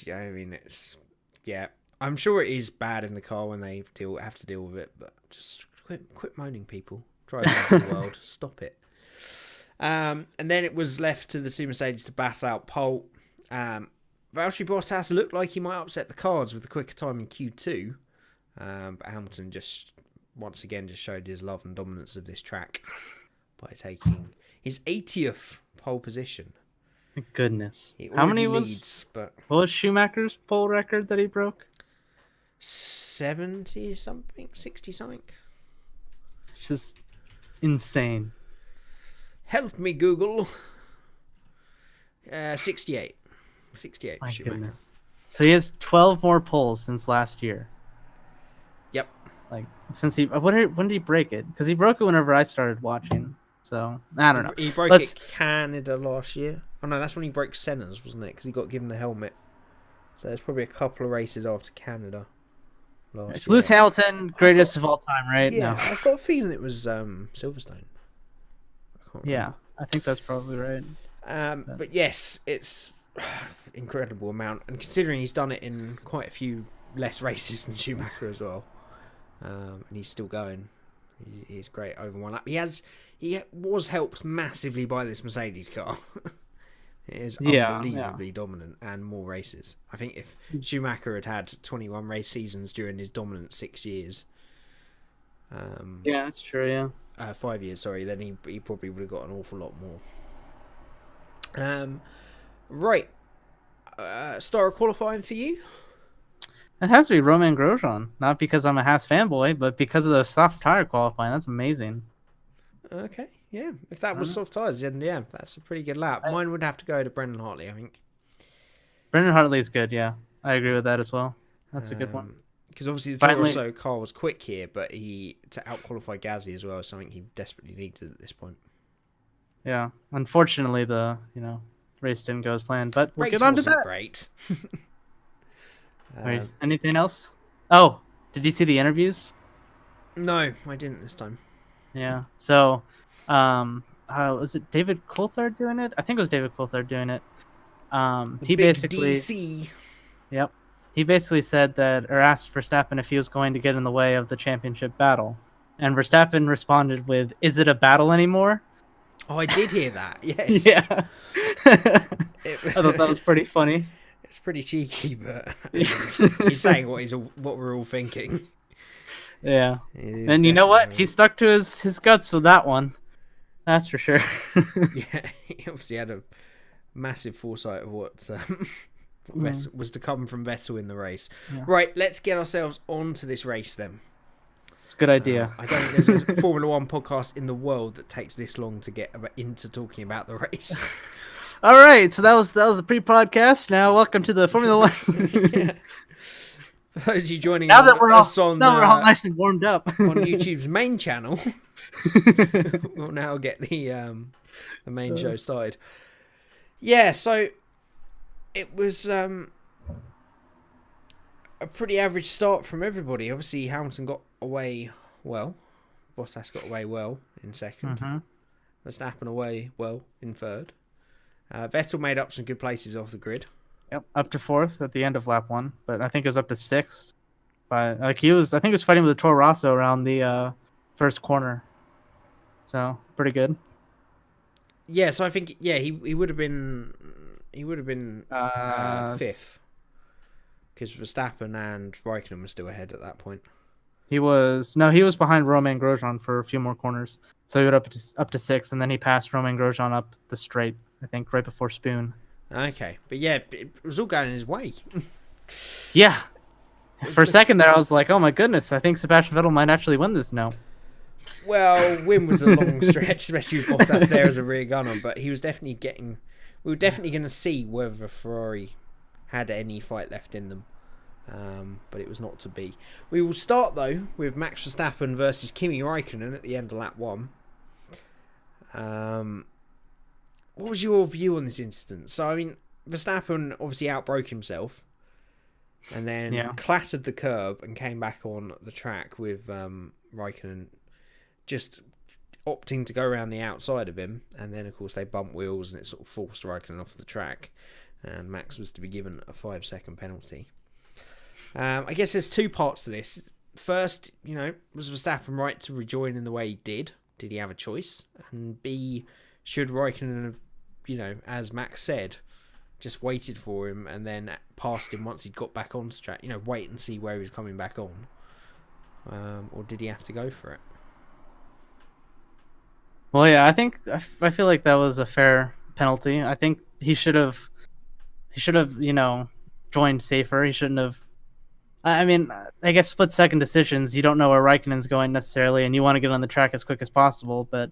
Yeah, I mean I'm sure it is bad in the car when they have to deal with it, but just quit moaning, people. Drive around the world. Stop it. And then it was left to the 2 Mercedes to battle out pole. Valtteri Bottas looked like he might upset the cards with a quicker time in Q2, but Hamilton just once again just showed his love and dominance of this track by taking his 80th pole position. Goodness. How many leads, what was Schumacher's pole record that he broke? 70 something, 60 something. It's just insane. Help me, Google. 68. 68. My Schumacher. goodness. So he has 12 more poles since last year. Yep. Like since when did he break it? Because he broke it whenever I started watching. So I don't know. He broke it Canada last year. Oh no, that's when he broke Senna's, wasn't it? Because he got given the helmet. So there's probably a couple of races after Canada. It's Lewis Hamilton, greatest of all time, right? Yeah, No. I've got a feeling it was Silverstone. Yeah, I think that's probably right. But yes, it's incredible amount, and considering he's done it in quite a few less races than Schumacher as well, and he's still going. He's great over one lap. He was helped massively by this Mercedes car. It is unbelievably dominant and more races. I think if Schumacher had 21 race seasons during his dominant 6 years, yeah, that's true. Yeah, 5 years. Sorry, then he probably would have got an awful lot more. Right, star of qualifying for you. it has to be Romain Grosjean. Not because I'm a Haas fanboy, but because of the soft tire qualifying. That's amazing. Okay, yeah. If that was soft tyres, then yeah, that's a pretty good lap. Mine would have to go to Brendan Hartley, I think. Brendan Hartley's good, yeah. I agree with that as well. That's a good one. Because obviously the Toro Rosso car was quick here, but to out-qualify Gasly as well is something he desperately needed at this point. Yeah, unfortunately the race didn't go as planned, but we'll get on to that. Great. Wait, anything else? Oh, did you see the interviews? No, I didn't this time. Yeah. So, was it David Coulthard doing it? I think it was David Coulthard doing it. He basically DC. Yep. He basically said that, or asked Verstappen if he was going to get in the way of the championship battle, and Verstappen responded with, "Is it a battle anymore?" Oh, I did hear that. Yes. Yeah. I thought that was pretty funny. It's pretty cheeky, but he's saying what we're all thinking. Yeah. And you know what? He stuck to his guts with that one. That's for sure. Yeah, he obviously had a massive foresight of what was to come from Vettel in the race. Yeah. Right, let's get ourselves onto this race then. It's a good idea. I don't think there's a Formula One podcast in the world that takes this long to get into talking about the race. All right, so that was the pre-podcast. Now, welcome to the Formula One. Yeah. For those of you joining now that we're all nice and warmed up on YouTube's main channel, we'll now get the main show started. Yeah, so it was a pretty average start from everybody. Obviously, Hamilton got away well. Bottas got away well in second. Mm-hmm. Verstappen away well in third. Vettel made up some good places off the grid. Yep, up to fourth at the end of lap 1, but I think it was up to sixth. But I think he was fighting with the Toro Rosso around the first corner. So pretty good. Yeah, so I think he would have been fifth because Verstappen and Raikkonen were still ahead at that point. He was behind Romain Grosjean for a few more corners, so he went up to sixth, and then he passed Romain Grosjean up the straight. I think right before Spoon. Okay, but yeah, it was all going his way. Yeah, for a second there, I was like, "Oh my goodness, I think Sebastian Vettel might actually win this now." Well, Win was a long stretch, especially with Bottas there as a rear gunner, but he was definitely getting... We were definitely going to see whether Ferrari had any fight left in them. But it was not to be. We will start, though, with Max Verstappen versus Kimi Räikkönen at the end of lap 1. What was your view on this incident? So, I mean, Verstappen obviously outbroke himself and then clattered the curb and came back on the track with Räikkönen just opting to go around the outside of him. And then, of course, they bumped wheels and it sort of forced Räikkönen off the track. And Max was to be given a 5-second penalty. I guess there's two parts to this. First, was Verstappen right to rejoin in the way he did? Did he have a choice? And B, should Räikkönen have, as Max said, just waited for him and then passed him once he'd got back onto track? Wait and see where he was coming back on. Or did he have to go for it? Well, yeah, I feel like that was a fair penalty. I think he should have, joined safer. He shouldn't have. I mean, I guess split-second decisions. You don't know where Raikkonen's going necessarily, and you want to get on the track as quick as possible. But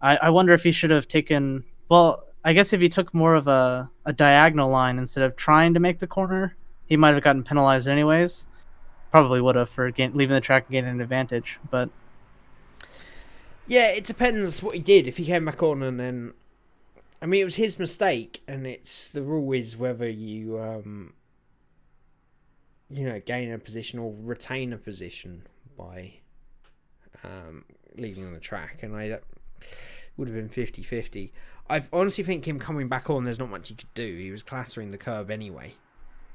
I wonder if he should have taken. Well, I guess if he took more of a diagonal line instead of trying to make the corner, he might have gotten penalized anyways. Probably would have for leaving the track and getting an advantage. But yeah, it depends what he did. If he came back on and then, I mean, it was his mistake, and the rule is whether you gain a position or retain a position by leaving on the track, and I would have been 50-50. I honestly think him coming back on, there's not much he could do. He was clattering the curb anyway,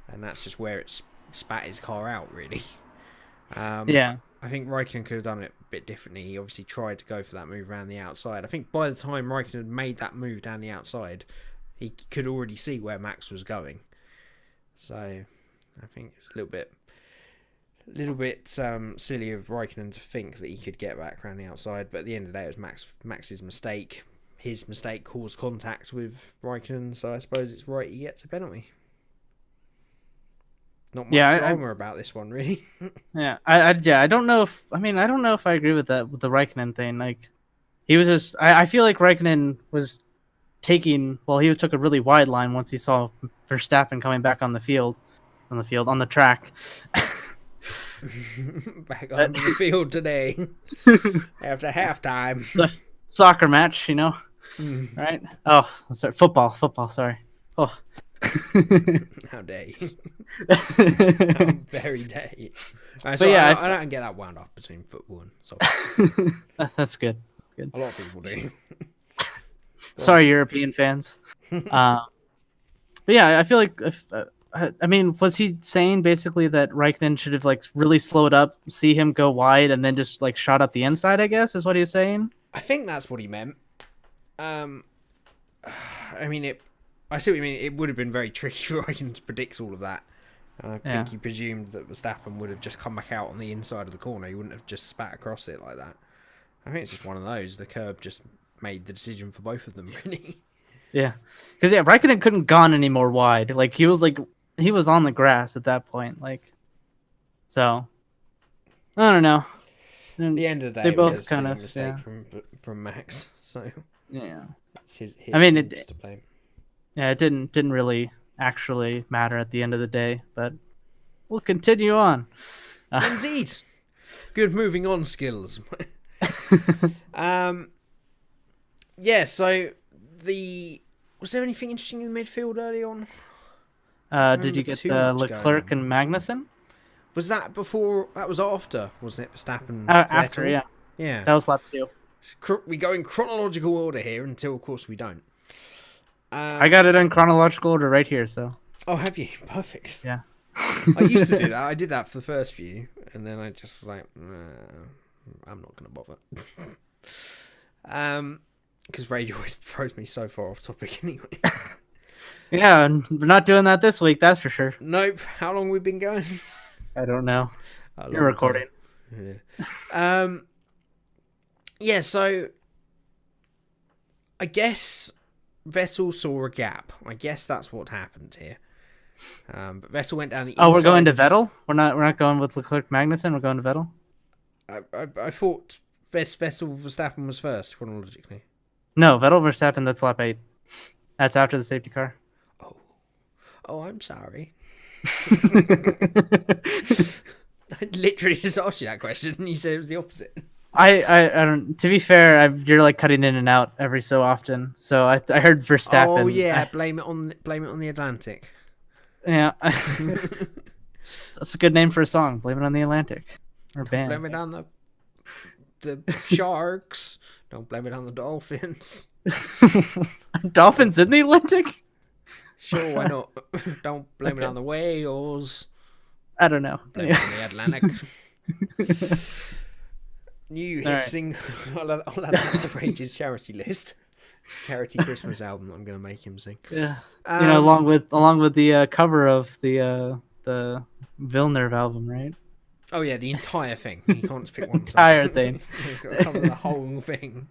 and that's just where it spat his car out, really. Yeah. I think Räikkönen could have done it a bit differently. He obviously tried to go for that move around the outside. I think by the time Räikkönen made that move down the outside, he could already see where Max was going. So I think it's a little bit silly of Räikkönen to think that he could get back around the outside. But at the end of the day, it was Max's mistake. His mistake caused contact with Räikkönen, so I suppose it's right he gets a penalty. Not much drama about this one, really. Yeah, I don't know if I agree with that with the Räikkönen thing. Like, he was just I feel like Räikkönen was he took a really wide line once he saw Verstappen coming back on the track. Back on the field today after halftime. The soccer match, right? Oh, sorry, football. Sorry. Oh. How dare you? How very dare you? Right, so I don't get that wound up between football and soccer. That's good. A lot of people do. Sorry, European fans. But yeah, I feel like was he saying basically that Räikkönen should have really slowed up, see him go wide, and then just shot up the inside? I guess is what he was saying. I think that's what he meant. I see what you mean. It would have been very tricky for Räikkönen to predict all of that. I think he presumed that Verstappen would have just come back out on the inside of the corner. He wouldn't have just spat across it like that. I think it's just one of those. The curb just made the decision for both of them, really. Yeah, because Räikkönen couldn't gone any more wide. He was on the grass at that point. So I don't know. At the end of the day, they both it was kind a of mistake from Max. So yeah, it's his it to blame. Yeah, it didn't really actually matter at the end of the day, but we'll continue on. Indeed. Good moving on skills. So was there anything interesting in the midfield early on? Did you get the Leclerc and Magnussen? Was that before? That was after, wasn't it? Verstappen. After, yeah. Yeah. That was lap 2. We go in chronological order here until, of course, we don't. I got it in chronological order right here, so. Oh, have you? Perfect. Yeah. I used to do that. I did that for the first few, and then I just was I'm not going to bother. Because radio always throws me so far off topic anyway. Yeah, we're not doing that this week, that's for sure. Nope. How long have we been going? I don't know. You're recording. Yeah. So I guess Vettel saw a gap. I guess that's what happened here. But Vettel went down the inside. Oh, we're going to Vettel? We're not going with Leclerc Magnussen, we're going to Vettel? I thought Vettel Verstappen was first chronologically? No, Vettel Verstappen. That's lap 8. That's after the safety car. Oh, I'm sorry. I literally just asked you that question, and you said it was the opposite. I don't. To be fair, you're like cutting in and out every so often. So I heard Verstappen. Oh yeah, blame it on the Atlantic. Yeah, that's a good name for a song. Blame it on the Atlantic, or band. Blame it on the sharks. Don't blame it on the dolphins. Dolphins in the Atlantic? Sure, why not? Don't blame it on the whales. I don't know. Blame it on the Atlantic. New hit sing. I'll add that to Rage's charity list. Charity Christmas album I'm going to make him sing. Yeah. Along with the cover of the Villeneuve album, right? Oh yeah, the entire thing. You can't just pick one entire thing. He's got to cover the whole thing.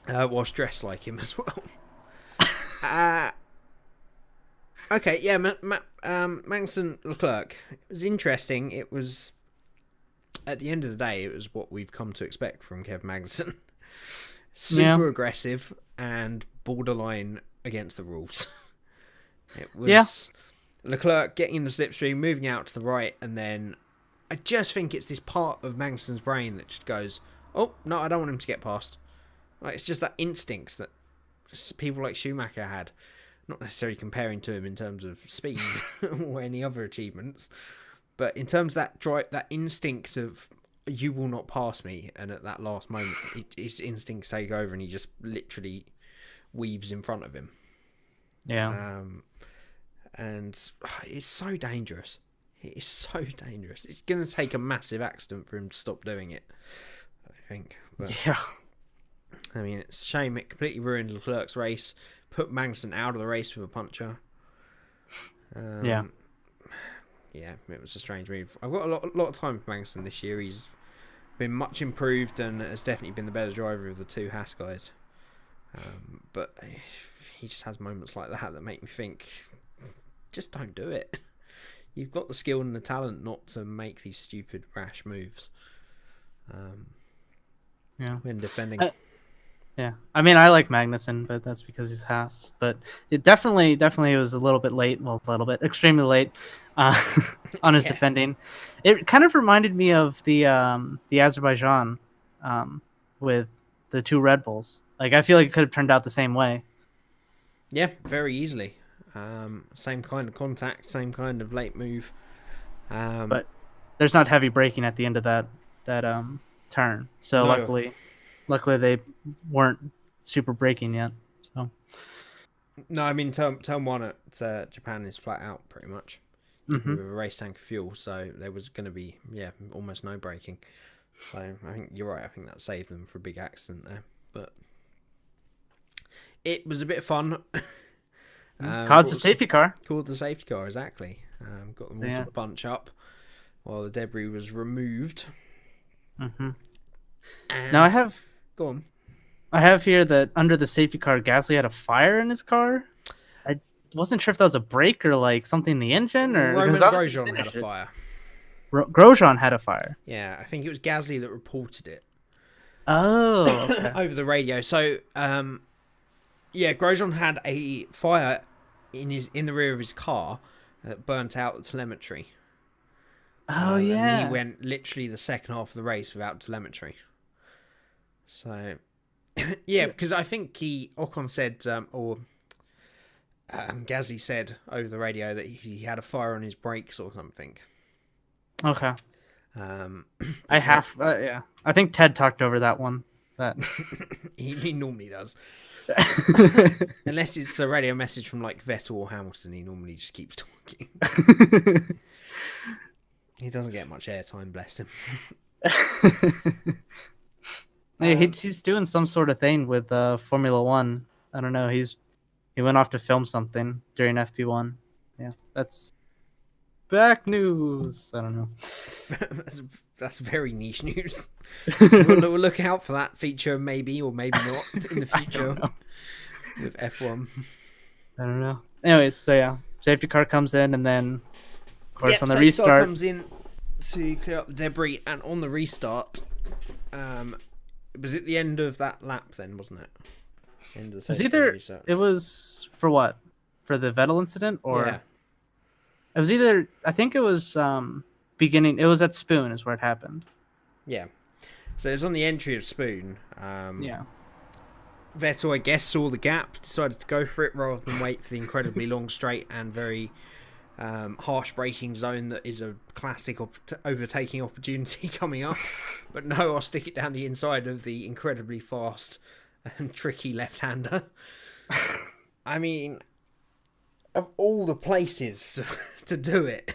Was dressed like him as well. Okay, yeah, Magnussen Leclerc. It was interesting. It was, at the end of the day, it was what we've come to expect from Kev Magnussen. Super aggressive and borderline against the rules. It was Leclerc getting in the slipstream, moving out to the right, and then I just think it's this part of Magnussen's brain that just goes, oh, no, I don't want him to get past. Like, it's just that instinct that people like Schumacher had. Not necessarily comparing to him in terms of speed or any other achievements, but in terms of that drive, that instinct of you will not pass me, and at that last moment, his instincts take over, and he just literally weaves in front of him. Yeah. And it's so dangerous. It is so dangerous. It's going to take a massive accident for him to stop doing it, I think. But, yeah. I mean, it's a shame it completely ruined Leclerc's race. Put Magnussen out of the race with a puncture. Yeah, it was a strange move. I've got a lot of time for Magnussen this year. He's been much improved and has definitely been the better driver of the two Haas guys. But he just has moments like that make me think, just don't do it. You've got the skill and the talent not to make these stupid, rash moves. When defending. Yeah, I mean, I like Magnussen, but that's because he's Haas. But it definitely was a little bit late. Well, a little bit, extremely late on his defending. It kind of reminded me of the Azerbaijan with the two Red Bulls. Like, I feel like it could have turned out the same way. Yeah, very easily. Same kind of contact, same kind of late move. But there's not heavy braking at the end of that turn. So no. Luckily, they weren't super braking yet. So, no, I mean turn one at Japan is flat out pretty much with a race tank of fuel, so there was going to be almost no braking. So I think you're right. I think that saved them for a big accident there, but it was a bit of fun. Caused the safety car. Called the safety car, exactly. Got them all to bunch up while the debris was removed. Mm-hmm. And now go on. I have here that under the safety car, Gasly had a fire in his car. I wasn't sure if that was a brake or like something in the engine, or Roman Grosjean had a fire. Grosjean had a fire. Yeah, I think it was Gasly that reported it. Oh, okay. Over the radio. So, Grosjean had a fire in the rear of his car that burnt out the telemetry. Oh yeah. And he went literally the second half of the race without telemetry. So, because I think Ocon said, Gasly said over the radio that he had a fire on his brakes or something. Okay. I think Ted talked over that one. That he normally does. Unless it's a radio message from like Vettel or Hamilton, he normally just keeps talking. He doesn't get much airtime, bless him. He's doing some sort of thing with Formula One. I don't know. He went off to film something during FP1. Yeah, that's back news. I don't know. That's very niche news. We'll look out for that feature, maybe or maybe not in the future with F1. I don't know. Anyways, so safety car comes in, and then of course on the restart comes in. to clear up the debris, and on the restart, was it the end of that lap then, wasn't it? End of the restart. It was for what? For the Vettel incident, or yeah. It was either, I think it was beginning, it was at Spoon is where it happened. Yeah. So it was on the entry of Spoon. Yeah. Vettel, I guess, saw the gap, decided to go for it rather than wait for the incredibly long straight and very harsh braking zone that is a classic overtaking opportunity coming up. But no, I'll stick it down the inside of the incredibly fast and tricky left-hander. I mean, of all the places to do it,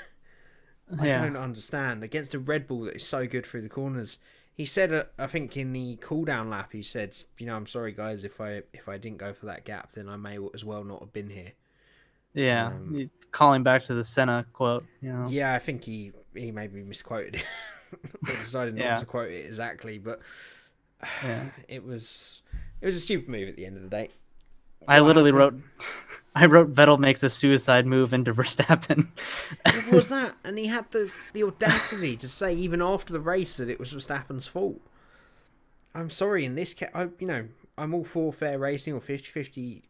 I don't understand. Against a Red Bull that is so good through the corners. He said, I think in the cool-down lap, he said, I'm sorry, guys, if I didn't go for that gap, then I may as well not have been here. Yeah, calling back to the Senna quote. Yeah, I think he maybe misquoted it. Or decided not to quote it exactly, but it was a stupid move at the end of the day. I wrote Vettel makes a suicide move into Verstappen. What was that? And he had the audacity to say even after the race that it was Verstappen's fault. I'm sorry, in this case, I'm all for fair racing or 50-50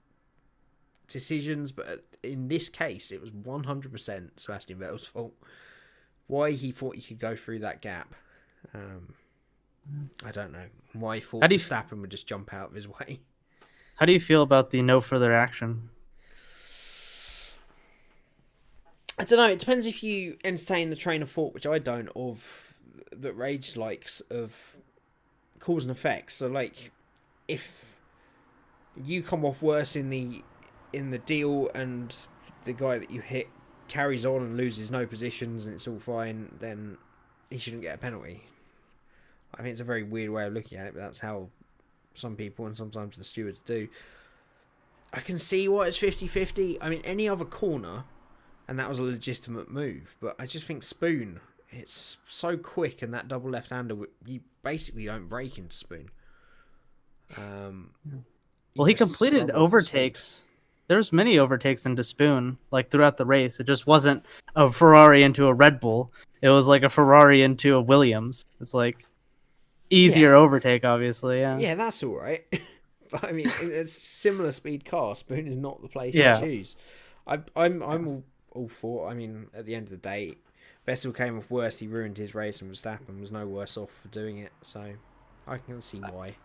decisions, but in this case, it was 100% Sebastian Vettel's fault. Why he thought he could go through that gap, I don't know. Why he thought Verstappen would just jump out of his way. How do you feel about the no further action? I don't know. It depends if you entertain the train of thought, which I don't, of that Rage likes, of cause and effect. So, like, if you come off worse in the deal and the guy that you hit carries on and loses no positions and it's all fine, then he shouldn't get a penalty. I think it's a very weird way of looking at it, but that's how some people and sometimes the stewards do. I can see why it's 50-50. I mean, any other corner, and that was a legitimate move, but I just think Spoon, it's so quick, and that double left-hander, you basically don't break into Spoon. Well, he completed overtakes. There's many overtakes into Spoon, like throughout the race. It just wasn't a Ferrari into a Red Bull. It was like a Ferrari into a Williams. It's like easier overtake, obviously. Yeah, that's all right. But I mean, it's similar speed car. Spoon is not the place to choose. I'm all for. I mean, at the end of the day, Vettel came off worse. He ruined his race, and Verstappen was no worse off for doing it. So I can see why.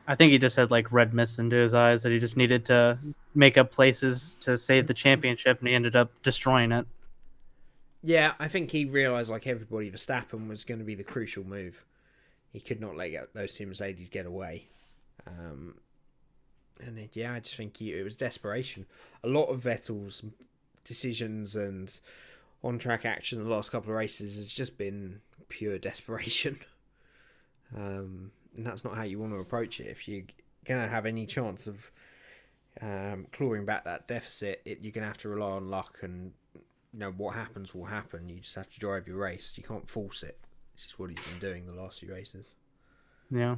I think he just had like red mist into his eyes that he just needed to make up places to save the championship, and he ended up destroying it. Yeah, I think he realised, like everybody, Verstappen was going to be the crucial move. He could not let those two Mercedes get away. I just think it was desperation. A lot of Vettel's decisions and on-track action in the last couple of races has just been pure desperation. And that's not how you want to approach it. If you're going to have any chance of clawing back that deficit, you're going to have to rely on luck, and what happens will happen. You just have to drive your race. You can't force it, which is what he's been doing the last few races. Yeah.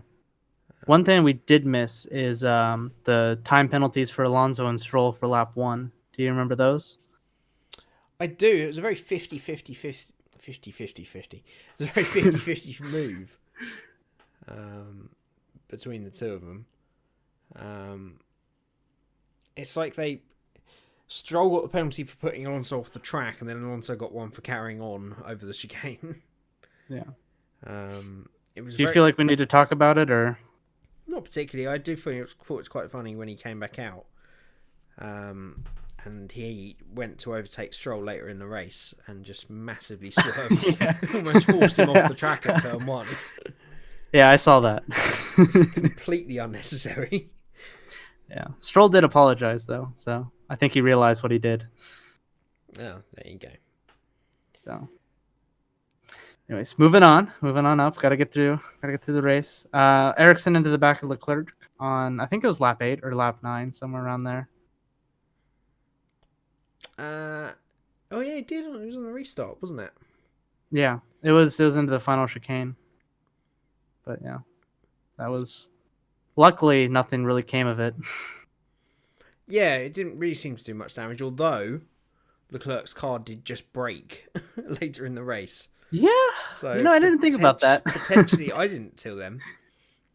One thing we did miss is the time penalties for Alonso and Stroll for lap 1. Do you remember those? I do. It was a very 50-50. It was a very 50-50 move between the two of them. It's like Stroll got the penalty for putting Alonso off the track, and then Alonso got one for carrying on over the chicane. Yeah. Do you feel like we need to talk about it, or? Not particularly. I do thought it was quite funny when he came back out. And he went to overtake Stroll later in the race and just massively swerved. Almost forced him off the track at turn 1. Yeah, I saw that. It's completely unnecessary. Yeah. Stroll did apologize, though, so I think he realized what he did. Oh, there you go. So, anyways, moving on up. Gotta get through the race. Ericsson into the back of Leclerc on, I think it was lap 8 or lap 9, somewhere around there. Oh yeah, it did. It was on the restart, wasn't it? Yeah, it was into the final chicane. But yeah, that was. Luckily, nothing really came of it. Yeah, it didn't really seem to do much damage, although Leclerc's car did just break later in the race. Yeah, So I didn't think about that. Potentially, I didn't till then.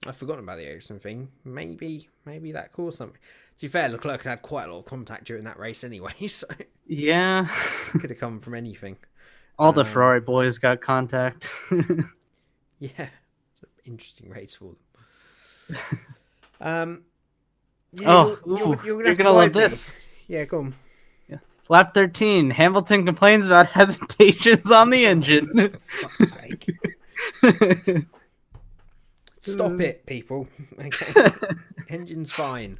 I've forgotten about the Ericsson thing. Maybe that caused something. To be fair, Leclerc had quite a lot of contact during that race anyway, so Yeah, could have come from anything. all the Ferrari boys got contact. Yeah, it's an interesting race for them. Yeah, you're gonna love this. Yeah, go on. Yeah. Lap 13. Hamilton complains about hesitations on the engine. For fuck's sake. Stop it, people. Okay. Engine's fine.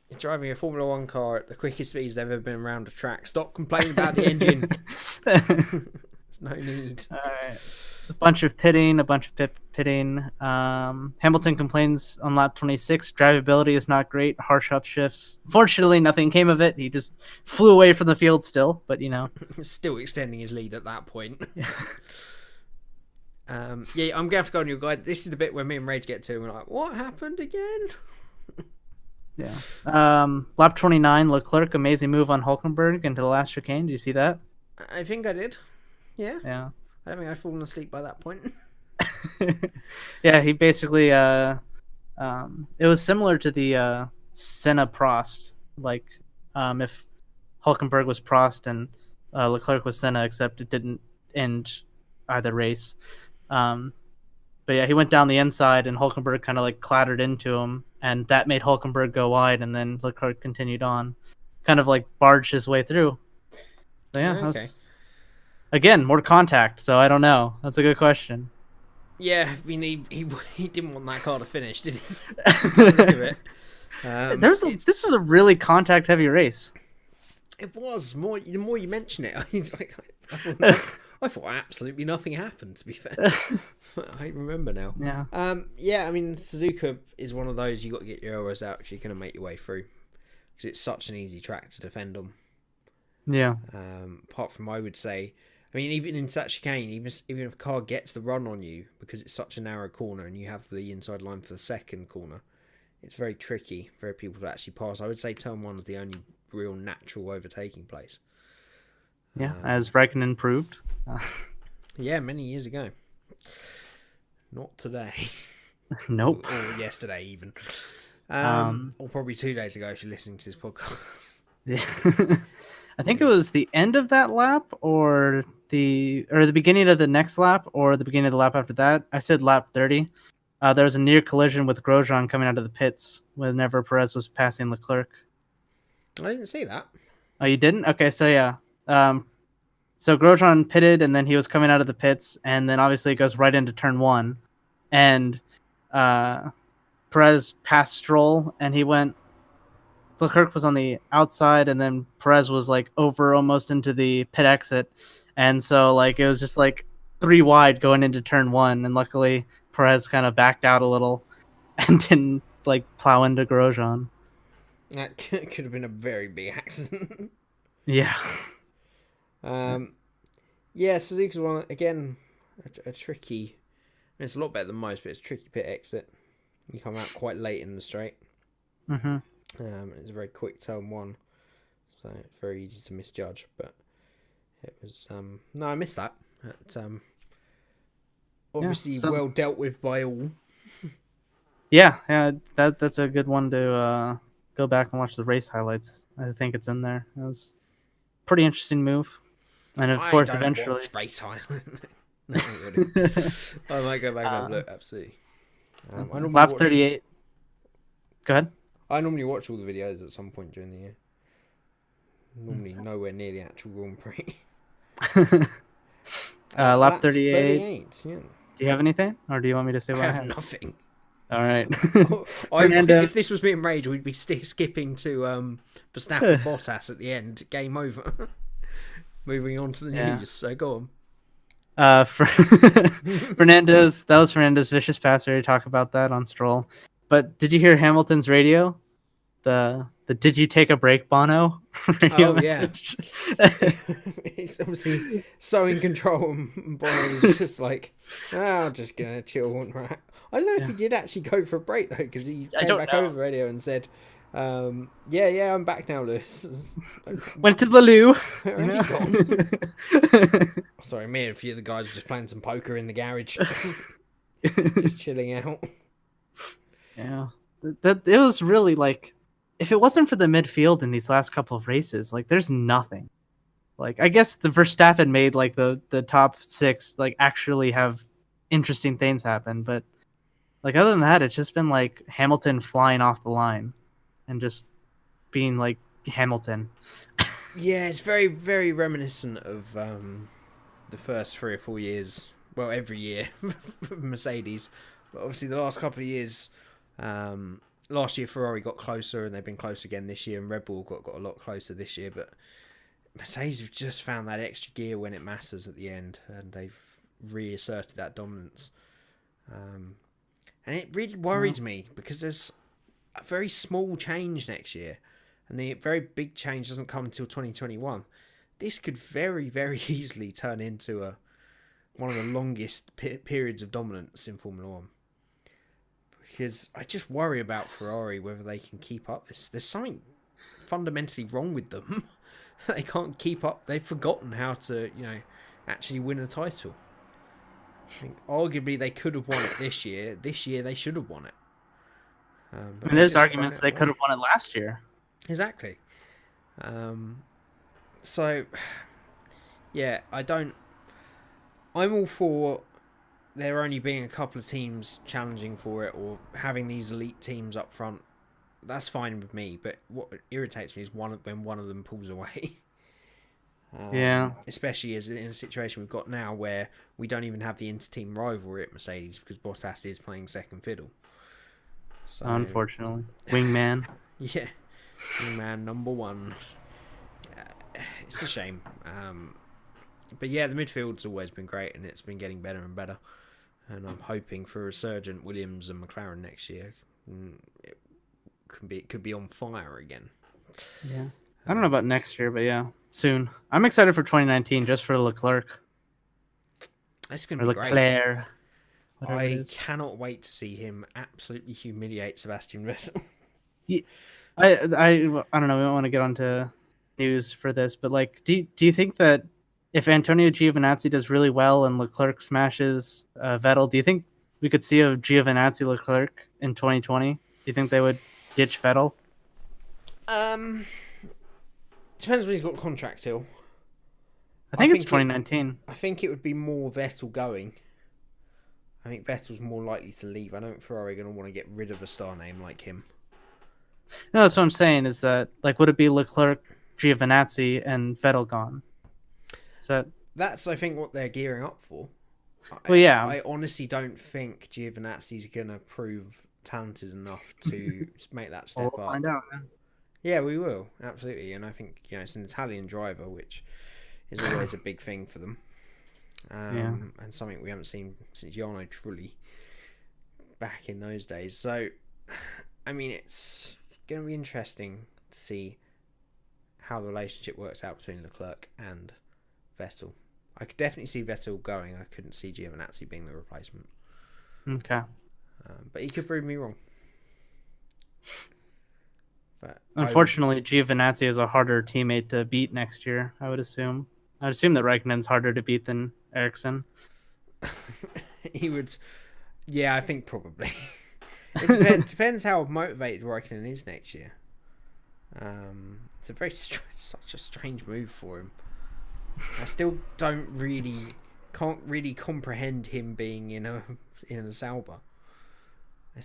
You're driving a Formula 1 car at the quickest speeds they've ever been around a track. Stop complaining about the engine. There's no need. All right. A bunch of pitting. Hamilton complains on lap 26. Drivability is not great. Harsh upshifts. Fortunately, nothing came of it. He just flew away from the field still, but Still extending his lead at that point. I'm going to have to go on your guide. This is the bit where me and Rage get to, and we're like, what happened again? Yeah. Lap 29, Leclerc, amazing move on Hulkenberg into the last chicane. Did you see that? I think I did. Yeah. Yeah. I don't think I'd fallen asleep by that point. Yeah, he basically, it was similar to the Senna-Prost. Like, if Hulkenberg was Prost and Leclerc was Senna, except it didn't end either race. But yeah, he went down the inside and Hulkenberg kind of like clattered into him, and that made Hulkenberg go wide, and then Leclerc continued on, kind of like barged his way through. So yeah, okay. Again, more contact, so I don't know. That's a good question. Yeah, I mean, he didn't want that car to finish, did he? This was a really contact-heavy race. It was. The more you mention it, I thought absolutely nothing happened, to be fair. I remember now. Yeah. I mean, Suzuka is one of those you got to get your elbows out if you're going to make your way through, because it's such an easy track to defend on. Yeah. Apart from, I would say, I mean, even in that chicane, even if a car gets the run on you, because it's such a narrow corner and you have the inside line for the second corner, it's very tricky for people to actually pass. I would say turn 1 is the only real natural overtaking place. Yeah, as Raikkonen proved. Yeah, many years ago. Not today. Nope. Or yesterday, even. Or probably 2 days ago if you're listening to this podcast. Yeah. I think it was the end of that lap or the beginning of the next lap or the beginning of the lap after that. I said lap 30. There was a near collision with Grosjean coming out of the pits whenever Perez was passing Leclerc. I didn't see that. Oh, you didn't? Okay, so yeah. So Grosjean pitted, and then he was coming out of the pits, and then obviously it goes right into turn 1. And Perez passed Stroll, and Leclerc was on the outside, and then Perez was like over almost into the pit exit. And so like it was just like 3 wide going into turn 1, and luckily Perez kind of backed out a little and didn't like plow into Grosjean. That could have been a very big accident. Yeah. Yeah, Suzuka's one, again, a tricky, I mean, it's a lot better than most, but it's a tricky pit exit. You come out quite late in the straight. Mm-hmm. It's a very quick turn 1, so it's very easy to misjudge, but it was, no, I missed that. Obviously well dealt with by all. Yeah, that's a good one to go back and watch the race highlights. I think it's in there. It was a pretty interesting move. And of course, eventually... watch race highlights. No, really. I might go back and have a look, absolutely. Lap 38. Go ahead. I normally watch all the videos at some point during the year. Normally nowhere near the actual Grand Prix. Lap 38. Yeah. Do you have anything? Or do you want me to say what I have? Nothing. All right. If this was being Rage, we'd be skipping to Verstappen Bottas at the end. Game over. Moving on to the news. So go on. Fernando's vicious pass. We already talked about that on Stroll. But did you hear Hamilton's radio? The "Did you take a break, Bono?" radio message? Yeah. He's obviously so in control, and Bono was just like, "I'm just gonna chill one right." I don't know if he did actually go for a break though, because he came back over the radio and said, Yeah, I'm back now, Lewis. Went to the loo. Where have you gone? Sorry, me and a few of the guys were just playing some poker in the garage. Just chilling out. Yeah. That it was really like, if it wasn't for the midfield in these last couple of races, like there's nothing. Like I guess the Verstappen made like the top 6 like actually have interesting things happen, but like other than that, it's just been like Hamilton flying off the line and just being like Hamilton. Yeah, it's very, very reminiscent of the first 3 or 4 years. Well, every year of Mercedes, but obviously the last couple of years. Last year Ferrari got closer, and they've been close again this year, and Red Bull got a lot closer this year. But Mercedes have just found that extra gear when it matters at the end, and they've reasserted that dominance. And it really worries me because there's a very small change next year, and the very big change doesn't come until 2021. This could very, very easily turn into one of the longest periods of dominance in Formula One. Because I just worry about Ferrari, whether they can keep up this. There's something fundamentally wrong with them. They can't keep up. They've forgotten how to, actually win a title. I think arguably they could have won it this year. This year they should have won it. And there's arguments they could have won it last year. Exactly. So, yeah, I'm all for there only being a couple of teams challenging for it, or having these elite teams up front. That's fine with me, but what irritates me is when one of them pulls away. Yeah. Especially as in a situation we've got now where we don't even have the inter-team rivalry at Mercedes because Bottas is playing second fiddle. So, unfortunately. Wingman. Yeah. Wingman number 1. It's a shame. But yeah, the midfield's always been great, and it's been getting better and better. And I'm hoping for a resurgent Williams and McLaren next year. It could be on fire again. Yeah. I don't know about next year, but yeah, soon. I'm excited for 2019 just for Leclerc. It's going to be great. Leclerc. I cannot wait to see him absolutely humiliate Sebastian Vettel. Yeah, I don't know. We don't want to get onto news for this, but like, do you think that if Antonio Giovinazzi does really well and Leclerc smashes Vettel, do you think we could see a Giovinazzi Leclerc in 2020? Do you think they would ditch Vettel? Depends when he's got contract till. I think it's 2019. I think it would be more Vettel going. I think Vettel's more likely to leave. I don't think Ferrari are going to want to get rid of a star name like him. No, that's what I'm saying. Is that like, would it be Leclerc, Giovinazzi, and Vettel gone? That's I think what they're gearing up for. Well, yeah. I honestly don't think Giovinazzi's going to prove talented enough to make that step up. We'll find out. Man. Yeah, we will, absolutely. And I think it's an Italian driver, which is always a big thing for them. And something we haven't seen since Jarno Trulli back in those days. So, I mean, it's going to be interesting to see how the relationship works out between Leclerc and Vettel. I could definitely see Vettel going. I couldn't see Giovinazzi being the replacement. Okay. But he could prove me wrong. But unfortunately, Giovinazzi is a harder teammate to beat next year, I would assume. I'd assume that Raikkonen's harder to beat than Ericsson. He would... Yeah, I think probably. It depends how motivated Raikkonen is next year. It's a such a strange move for him. I still can't really comprehend him being in a Sauber.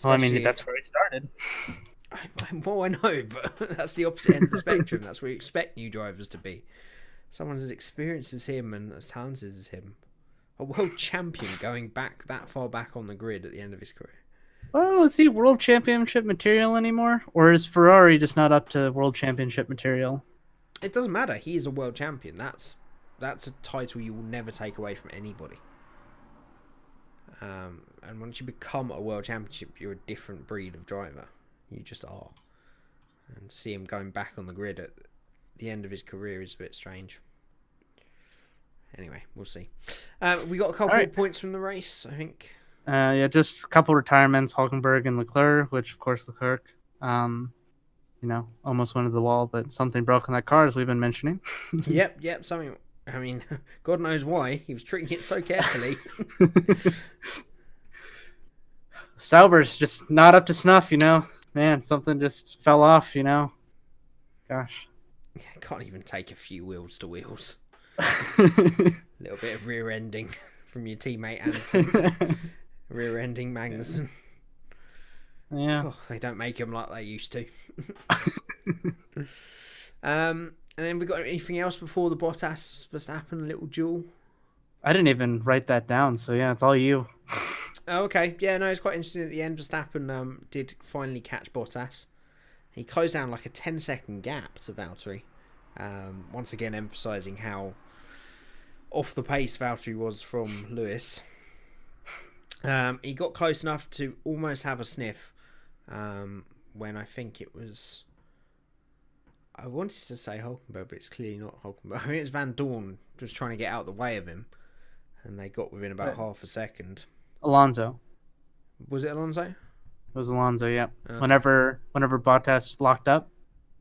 Well, I mean, that's where he started. Well, I know, but that's the opposite end of the spectrum. That's where you expect new drivers to be. Someone as experienced as him and as talented as him. A world champion going back that far back on the grid at the end of his career. Well, is he world championship material anymore? Or is Ferrari just not up to world championship material? It doesn't matter. He is a world champion. That's a title you will never take away from anybody. And once you become a world championship, you're a different breed of driver. You just are. And see him going back on the grid at the end of his career is a bit strange. Anyway, we'll see. We got a couple of points from the race, I think. Yeah, just a couple retirements, Hulkenberg and Leclerc, which of course Leclerc. almost went to the wall, but something broke on that car, as we've been mentioning. Yep. Something. I mean, God knows why he was treating it so carefully. Sauber's just not up to snuff, Man, something just fell off, Gosh. Can't even take a few wheels to wheels. Little bit of rear ending from your teammate and rear ending Magnussen. Yeah. Oh, they don't make them like they used to. And then we got anything else before the Bottas Verstappen little duel? I didn't even write that down, so yeah, it's all you. Oh, okay. Yeah, no, it's quite interesting. At the end, Verstappen did finally catch Bottas. He closed down like a 10-second gap to Valtteri. Once again, emphasising how off the pace Valtteri was from Lewis. He got close enough to almost have a sniff when I think it was... I wanted to say Hulkenberg, but it's clearly not Hulkenberg. I mean, it's Van Dorn just trying to get out of the way of him. And they got within about half a second. Alonso. Was it Alonso? It was Alonso, yeah. Whenever Bottas locked up.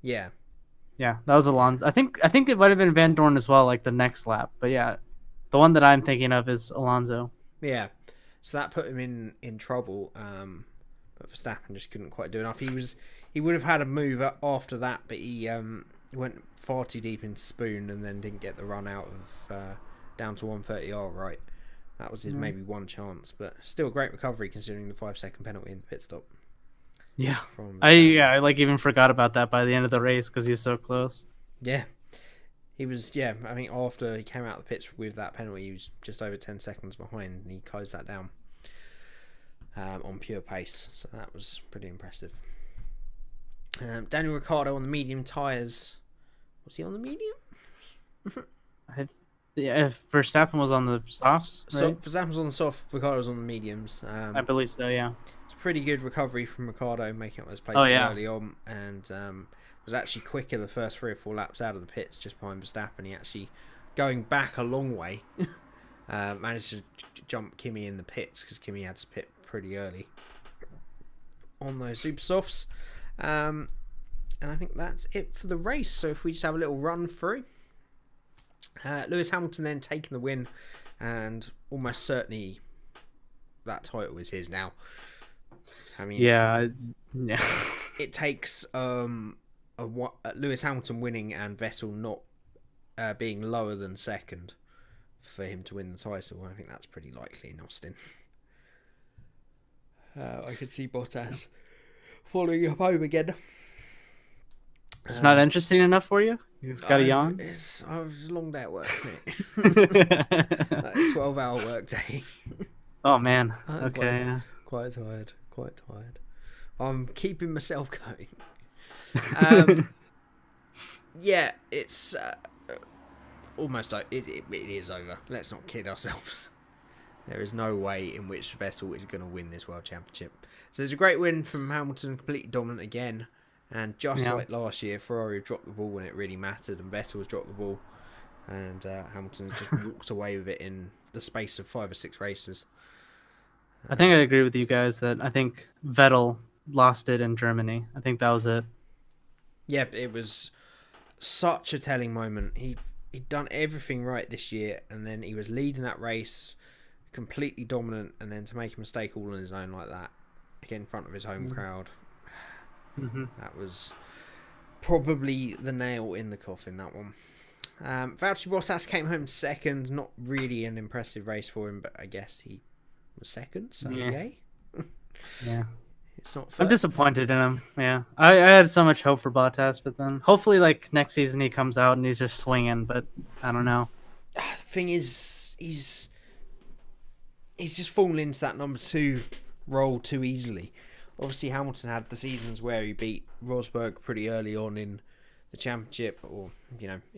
Yeah. Yeah, that was Alonso. I think it might have been Van Dorn as well, like the next lap. But yeah, the one that I'm thinking of is Alonso. Yeah. So that put him in trouble. But Verstappen just couldn't quite do enough. He would have had a move after that, but he went far too deep into Spoon and then didn't get the run out of down to 130R right. That was his maybe one chance, but still a great recovery considering the 5-second penalty in the pit stop. Yeah, I like even forgot about that by the end of the race because he was so close. Yeah, he was. Yeah, I think after he came out of the pits with that penalty, he was just over 10 seconds behind, and he closed that down on pure pace. So that was pretty impressive. Daniel Ricciardo on the medium tyres. Was he on the medium? Yeah, if Verstappen was on the softs, right? So Verstappen was on the soft, Ricciardo was on the mediums. I believe so, yeah. It's a pretty good recovery from Ricciardo, making up those places early on, and was actually quicker the first 3 or 4 laps out of the pits just behind Verstappen. He actually, going back a long way, managed to jump Kimi in the pits because Kimi had to pit pretty early on those super softs. And I think that's it for the race. So if we just have a little run through. Lewis Hamilton then taking the win, and almost certainly that title is his now. I mean, yeah. It takes Lewis Hamilton winning and Vettel not being lower than second for him to win the title. I think that's pretty likely in Austin. I could see Bottas following up home again. It's not interesting enough for you? You just got a yawn? It's a long day at work, mate. Like a 12-hour work day. Oh, man. Okay. Quite tired. I'm keeping myself going. Yeah, it's almost like it is over. Let's not kid ourselves. There is no way in which Vettel is going to win this World Championship. So there's a great win from Hamilton, completely dominant again. And just like last year, Ferrari dropped the ball when it really mattered, and Vettel has dropped the ball, and Hamilton has just walked away with it in the space of 5 or 6 races. I think I agree with you guys that I think Vettel lost it in Germany. I think that was it. Yeah, it was such a telling moment. He'd done everything right this year, and then he was leading that race, completely dominant, and then to make a mistake all on his own like that, again in front of his home crowd. Mm-hmm. That was probably the nail in the coffin, that one. Valtteri Bottas came home second. Not really an impressive race for him, but I guess he was second, so yay. Yeah. It's not I'm disappointed in him. Yeah. I had so much hope for Bottas, but then hopefully like next season he comes out and he's just swinging, but I don't know. The thing is, he's just fallen into that number 2 role too easily. Obviously, Hamilton had the seasons where he beat Rosberg pretty early on in the championship, or,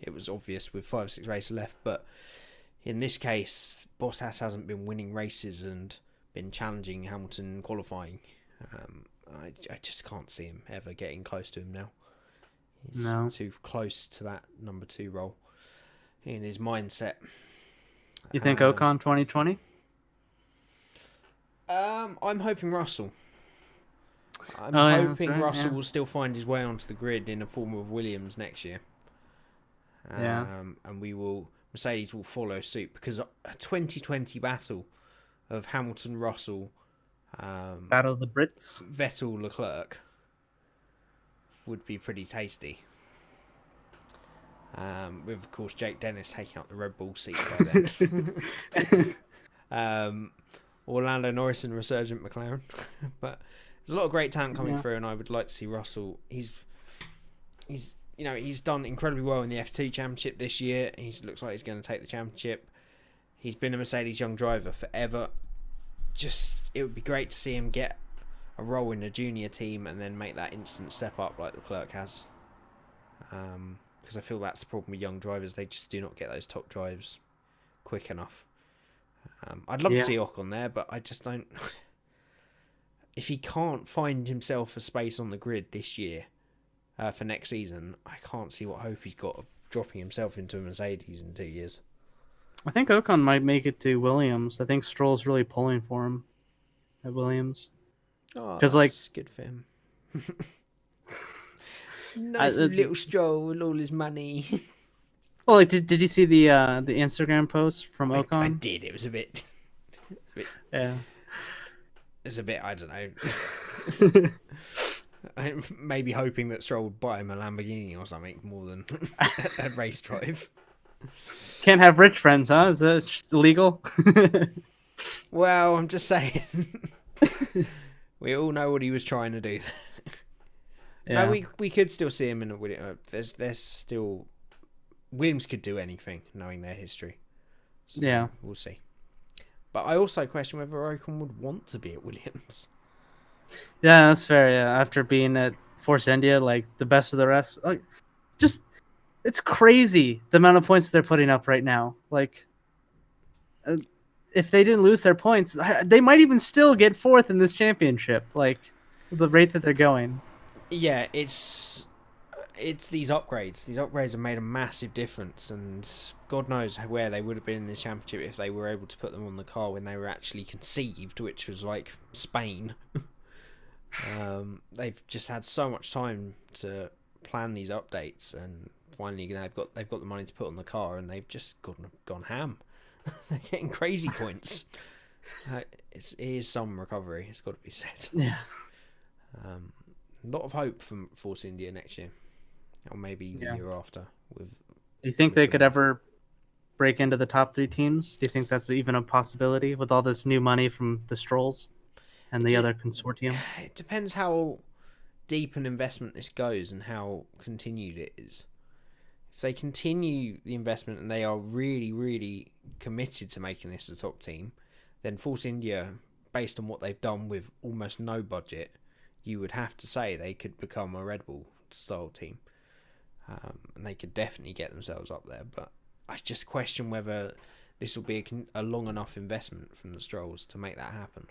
it was obvious with 5 or 6 races left. But in this case, Bottas hasn't been winning races and been challenging Hamilton in qualifying. I just can't see him ever getting close to him now. He's too close to that number 2 role in his mindset. You think Ocon 2020? I'm hoping Russell. I'm hoping Russell will still find his way onto the grid in the form of Williams next year. And Mercedes will follow suit, because a 2020 battle of Hamilton, Russell, Battle of the Brits, Vettel, Leclerc would be pretty tasty. With, of course, Jake Dennis taking up the Red Bull seat by then. Orlando Norris and Resurgent McLaren. But there's a lot of great talent coming through, and I would like to see Russell. He's done incredibly well in the F2 Championship this year. He looks like he's going to take the championship. He's been a Mercedes young driver forever. It would be great to see him get a role in a junior team and then make that instant step up like Leclerc has. Because I feel that's the problem with young drivers. They just do not get those top drives quick enough. I'd love to see Ocon there, but I just don't... If he can't find himself a space on the grid this year for next season, I can't see what hope he's got of dropping himself into a Mercedes in 2 years. I think Ocon might make it to Williams. I think Stroll's really pulling for him at Williams. Oh, that's good for him. Nice little Stroll with all his money. Well, did you see the Instagram post from Ocon? I did. It was a bit. Yeah. It's a bit. I don't know. I'm maybe hoping that Stroll would buy him a Lamborghini or something more than a race drive. Can't have rich friends, huh? Is that illegal? Well, I'm just saying. We all know what he was trying to do. Yeah. No, we could still see him in a Williams. There's still Williams could do anything, knowing their history. So yeah, we'll see. But I also question whether Ocon would want to be at Williams. Yeah, that's fair. Yeah, after being at Force India, like the best of the rest, it's crazy the amount of points they're putting up right now. Like, if they didn't lose their points, they might even still get fourth in this championship. Like, the rate that they're going. Yeah, it's these upgrades. These upgrades have made a massive difference, and God knows where they would have been in the championship if they were able to put them on the car when they were actually conceived, which was like Spain. They've just had so much time to plan these updates, and finally they've got the money to put on the car, and they've just gone ham. They're getting crazy points. It is some recovery, it's got to be said. Yeah. A lot of hope from Force India next year, or maybe the year after. Do you think they could ever break into the top 3 teams? Do you think that's even a possibility with all this new money from the Strolls and the other consortium? It depends how deep an investment this goes and how continued it is. If they continue the investment and they are really, really committed to making this a top team, then Force India, based on what they've done with almost no budget, you would have to say they could become a Red Bull style team. And they could definitely get themselves up there. But I just question whether this will be a long enough investment from the Strolls to make that happen.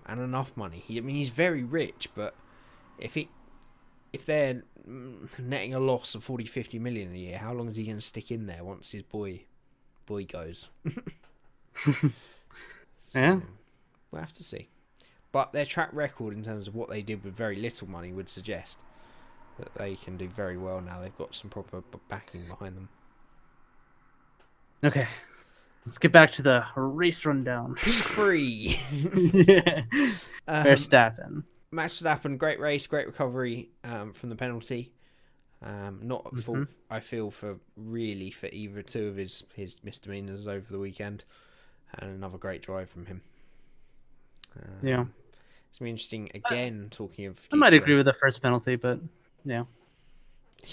And enough money. He's very rich, but if they're netting a loss of 40-50 million a year, how long is he going to stick in there once his boy goes? Yeah, we'll have to see. But their track record in terms of what they did with very little money would suggest that they can do very well now. They've got some proper backing behind them. Okay, let's get back to the race rundown. P3. Yeah. Verstappen. Max Verstappen, great race, great recovery from the penalty. Not at fault, I feel, for either two of his misdemeanors over the weekend. And another great drive from him. Yeah. It's going to be interesting, again, talking of... I might agree with the first penalty, but yeah.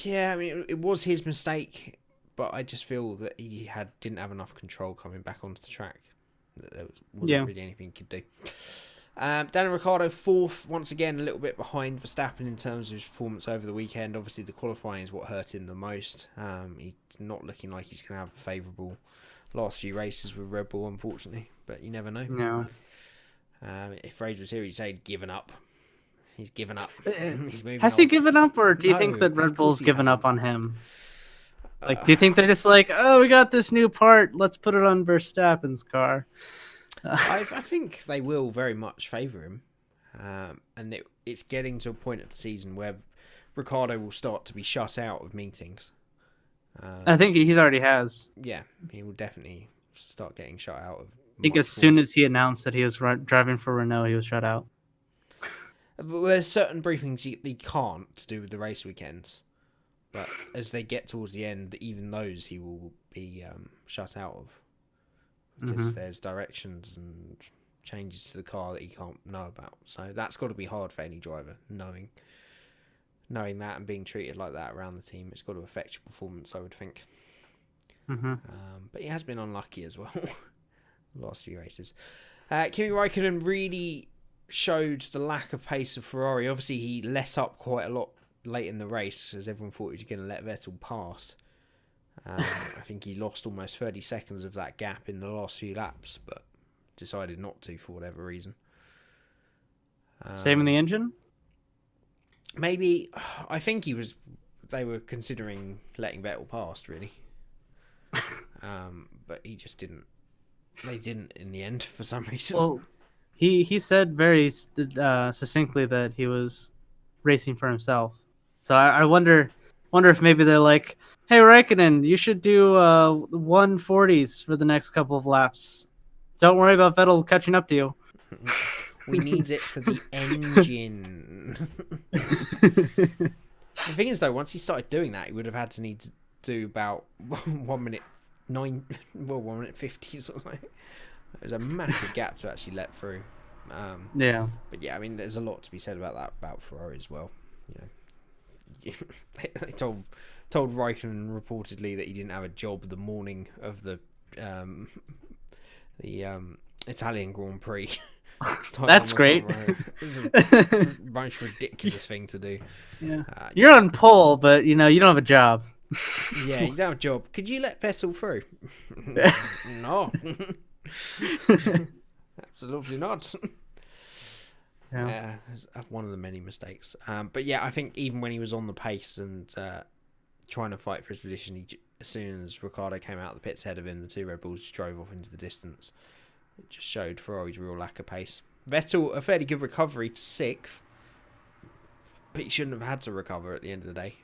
Yeah, I mean, it was his mistake, but I just feel that he didn't have enough control coming back onto the track. That there wasn't really anything he could do. Daniel Ricciardo, fourth, once again, a little bit behind Verstappen in terms of his performance over the weekend. Obviously, the qualifying is what hurt him the most. He's not looking like he's going to have a favourable last few races with Red Bull, unfortunately, but you never know. No. If Rage was here, he'd say he'd given up. He's given up. He's moving Has on. he given up, or do you think that Red Bull's given up on him? Like, do you think they're just like, oh, we got this new part, let's put it on Verstappen's car? I think they will very much favour him. And it's getting to a point of the season where Ricciardo will start to be shut out of meetings. I think he already has. Yeah, he will definitely start getting shut out of. I think as soon as he announced that he was driving for Renault, he was shut out. There's certain briefings he can't do with the race weekends, but as they get towards the end, even those he will be shut out of, because there's directions and changes to the car that he can't know about. So that's got to be hard for any driver, knowing that and being treated like that around the team. It's got to affect your performance, I would think. But he has been unlucky as well the last few races. Kimi Räikkönen really showed the lack of pace of Ferrari. Obviously, he let up quite a lot late in the race, as everyone thought he was going to let Vettel pass. I think he lost almost 30 seconds of that gap in the last few laps, but decided not to for whatever reason. Saving the engine? Maybe. I think they were considering letting Vettel pass, really. But he just didn't. They didn't in the end for some reason. Well, he said very succinctly that he was racing for himself. So I wonder if maybe they're like, hey, Raikkonen, you should do 140s for the next couple of laps. Don't worry about Vettel catching up to you. We need it for the engine. The thing is, though, once he started doing that, he would have had to need to do about 1 minute 1 minute 50 or something. It was a massive gap to actually let through. Yeah. But yeah, I mean, there's a lot to be said about that about Ferrari as well. They told Raikkonen reportedly that he didn't have a job the morning of the Italian Grand Prix. That's great. It's a most ridiculous thing to do. Yeah. You're on pole, but you don't have a job. Yeah, you don't have a job. Could you let Vettel through? No. Absolutely not. Yeah, one of the many mistakes. But yeah, I think even when he was on the pace and trying to fight for his position, as soon as Ricciardo came out of the pits ahead of him, the two Red Bulls drove off into the distance. It just showed Ferrari's real lack of pace. Vettel, a fairly good recovery to 6th, but he shouldn't have had to recover at the end of the day.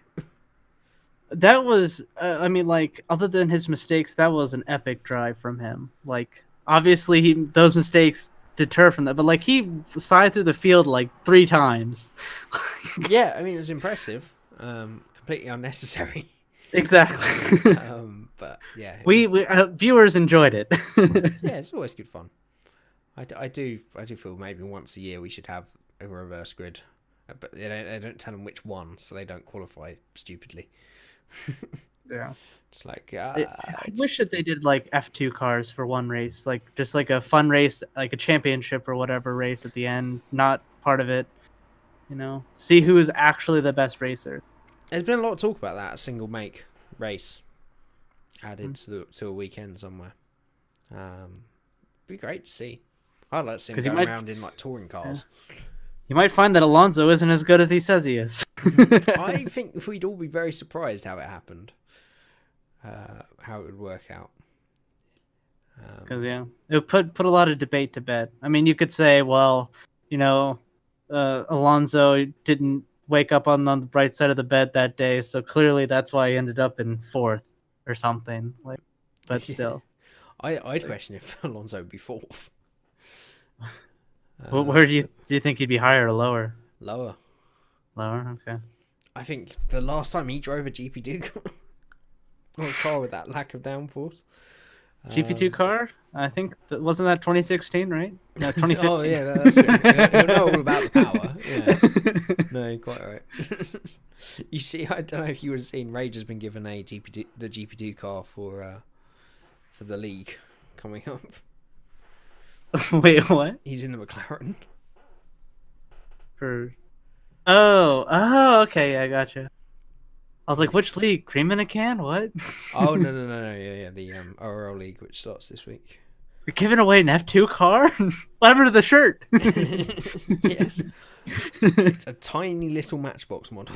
That was, other than his mistakes, that was an epic drive from him. Obviously, those mistakes deter from that, but he side through the field 3 times. Yeah, it was impressive. Completely unnecessary. Exactly. But yeah, we viewers enjoyed it. Yeah, it's always good fun. I do feel maybe once a year we should have a reverse grid, but they don't tell them which one, so they don't qualify stupidly. Yeah, it's I wish that they did F2 cars for one race, just a fun race, a championship or whatever race at the end, not part of it. See who is actually the best racer. There's been a lot of talk about that, a single make race added to a weekend somewhere. Be great to see. I'd like to see him go around in touring cars. Yeah. You might find that Alonso isn't as good as he says he is. I think we'd all be very surprised how it happened. How it would work out. Because it would put a lot of debate to bed. You could say, well, Alonso didn't wake up on the right side of the bed that day, so clearly that's why he ended up in 4th or something. But still, I'd question if Alonso would be 4th. Where do you think he'd be, higher or lower? Lower. Lower, okay. I think the last time he drove a GP2 car with that lack of downforce. GP2 car? I think wasn't that 2016, right? No, 2015. Oh yeah, that's true. You'll know all about the power. Yeah. No, you're quite right. You see, I don't know if you would have seen, Rage has been given the GP2 car for the league coming up. Wait, what? He's in the McLaren. Oh, okay, yeah, I gotcha. I was like, which league? Cream in a can? What? Oh, no, yeah, the ORL league, which starts this week. You're giving away an F2 car? What happened to the shirt? Yes. It's a tiny little Matchbox model.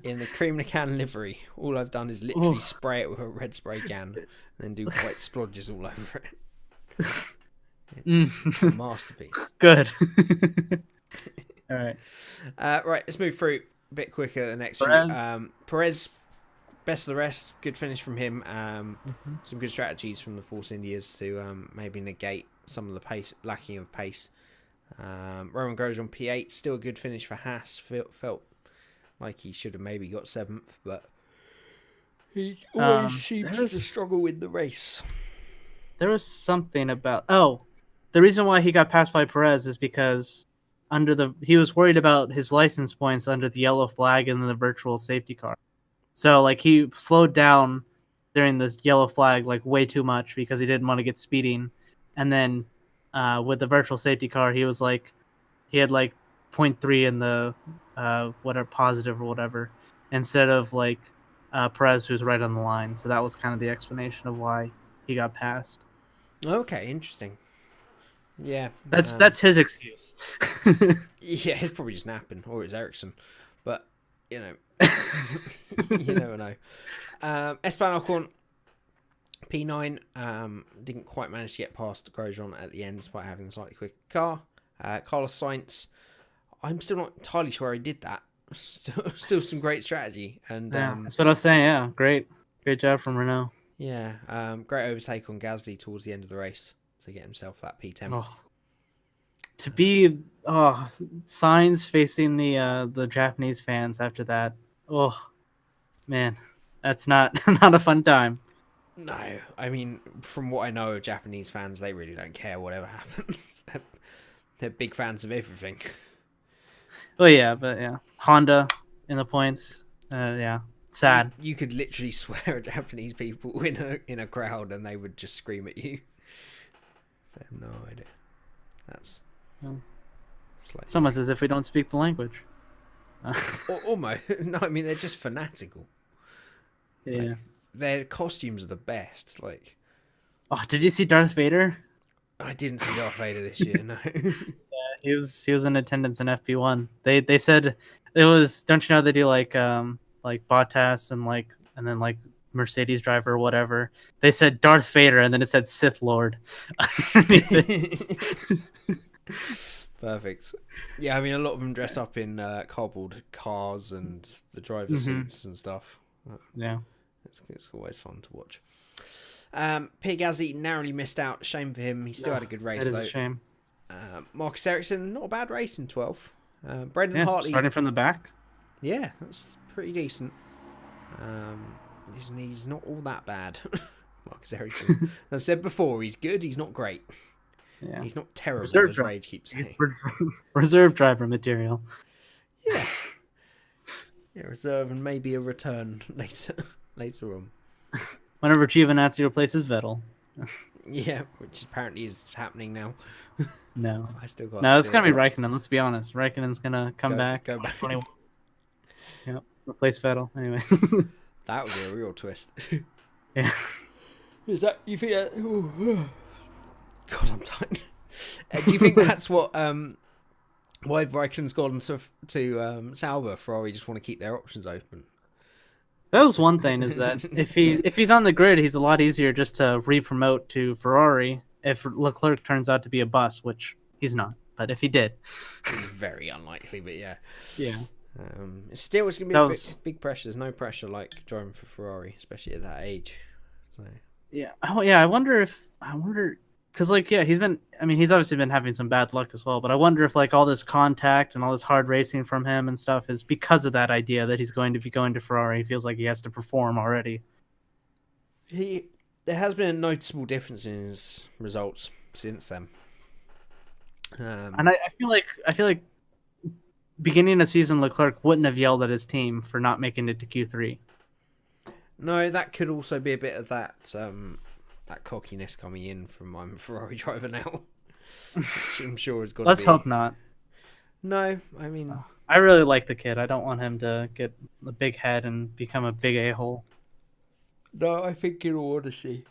In the cream in a can livery. All I've done is literally spray it with a red spray can and then do white splodges all over it. It's a masterpiece. Good. All right. Right, let's move through a bit quicker the next Perez. few. Perez, best of the rest. Good finish from him. Some good strategies from the Force Indias to maybe negate some of the pace lacking of pace. Roman Grosjean P8, still a good finish for Haas. Felt like he should have maybe got 7th, but he always seems to struggle with the race. There was something about the reason why he got passed by Perez is because he was worried about his license points under the yellow flag and the virtual safety car. So like he slowed down during this yellow flag like way too much because he didn't want to get speeding, and then with the virtual safety car he had like 0.3 in the whatever positive or whatever instead of like Perez, who's right on the line. So that was kind of the explanation of why he got passed. Okay, interesting. Yeah, that's his excuse. Yeah, it's probably just napping, or it's Ericsson, but you know, you never know. Esteban Ocon, P9, didn't quite manage to get past Grosjean at the end, despite having a slightly quicker car. Carlos Sainz, I'm still not entirely sure he did that. Still some great strategy, and that's what I was saying. Yeah, great job from Renault. Yeah, great overtake on Gasly towards the end of the race to get himself that P10. Oh. To be Sainz facing the Japanese fans after that. Oh man, that's not a fun time. No, I mean, from what I know of Japanese fans, they really don't care whatever happens. They're big fans of everything. Oh yeah, but yeah, Honda in the points. Yeah, sad. You could literally swear at Japanese people in a crowd, and they would just scream at you. They have no idea. That's it's almost as if we don't speak the language. Almost. No, I mean they're just fanatical. Yeah, like, their costumes are the best. Like, oh, did you see Darth Vader? I didn't see Darth Vader this year. No. He was in attendance in FP1. They said it was. Don't you know they do like Bottas and then like Mercedes driver or whatever. They said Darth Vader and then it said Sith Lord. Perfect. Yeah, I mean a lot of them dress up in cardboard cars and the driver suits and stuff. Yeah, it's always fun to watch. Pierre Gasly narrowly missed out. Shame for him. He still had a good race. That is though. A shame. Marcus Ericsson, not a bad race in 12th. Brendan Hartley starting from the back. Yeah, that's pretty decent. He's not all that bad. Marcus Ericsson. I've said before, he's good. He's not great. Yeah, he's not terrible. Reserve as Rage keeps saying. Reserve driver material. Yeah. Yeah, reserve and maybe a return later on. Whenever Giovinazzi replaces Vettel. Yeah, which apparently is happening now. No, I still got. No, it's gonna be Raikkonen. Let's be honest. Raikkonen's gonna come back. Go back. Yep, replace Vettel. Anyway, that would be a real twist. Yeah. Is that you think? God, I'm tired. Do you think that's what why Raikkonen's gone to Sauber? Ferrari just want to keep their options open. That was one thing, is that if he's on the grid, he's a lot easier just to re-promote to Ferrari if Leclerc turns out to be a bust, which he's not. But if he did, it's very unlikely. But yeah, it's going to be big pressure. There's no pressure like driving for Ferrari, especially at that age. So yeah, I wonder because he's obviously been having some bad luck as well. But I wonder if like all this contact and all this hard racing from him and stuff is because of that idea that he's going to be going to Ferrari. He feels like he has to perform already. There has been a noticeable difference in his results since then. And I feel like beginning of the season, Leclerc wouldn't have yelled at his team for not making it to Q3. No, that could also be a bit of that cockiness coming in from I'm a Ferrari driver now. Which I'm sure has got. Let's hope not. No, I mean, I really like the kid. I don't want him to get a big head and become a big a-hole. No, I think in all honesty.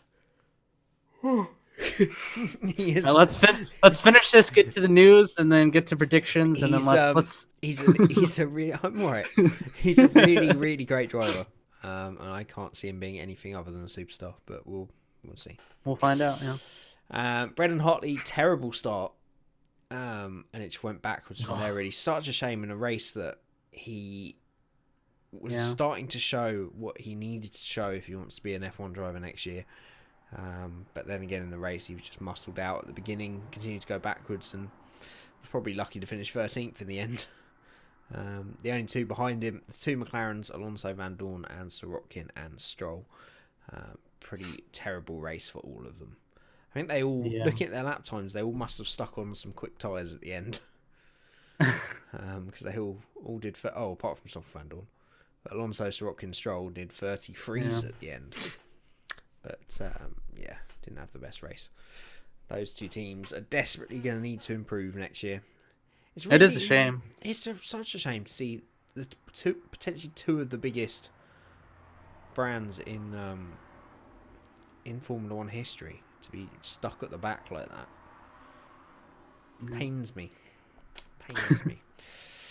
Let's finish this. Get to the news, and then get to predictions, and then let's. He's a really. I'm alright. He's a really, really great driver, and I can't see him being anything other than a superstar. But we'll see. We'll find out. Yeah. Brendan Hartley, terrible start. And it just went backwards from there, really. Such a shame in a race that he was starting to show what he needed to show if he wants to be an F1 driver next year. But then again in the race, he was just muscled out at the beginning, continued to go backwards, and was probably lucky to finish 13th in the end. The only two behind him, the two McLarens, Alonso, Van Dorn, and Sorokin and Stroll. Pretty terrible race for all of them. I think they all, looking at their lap times, they all must have stuck on some quick tyres at the end. Because they all did, apart from Stoffel Van Dorn. But Alonso, Sorokin, Stroll did 33s at the end. But, didn't have the best race. Those two teams are desperately going to need to improve next year. It is a shame. It's such a shame to see the potentially two of the biggest brands in Formula One history to be stuck at the back like that. Pains me.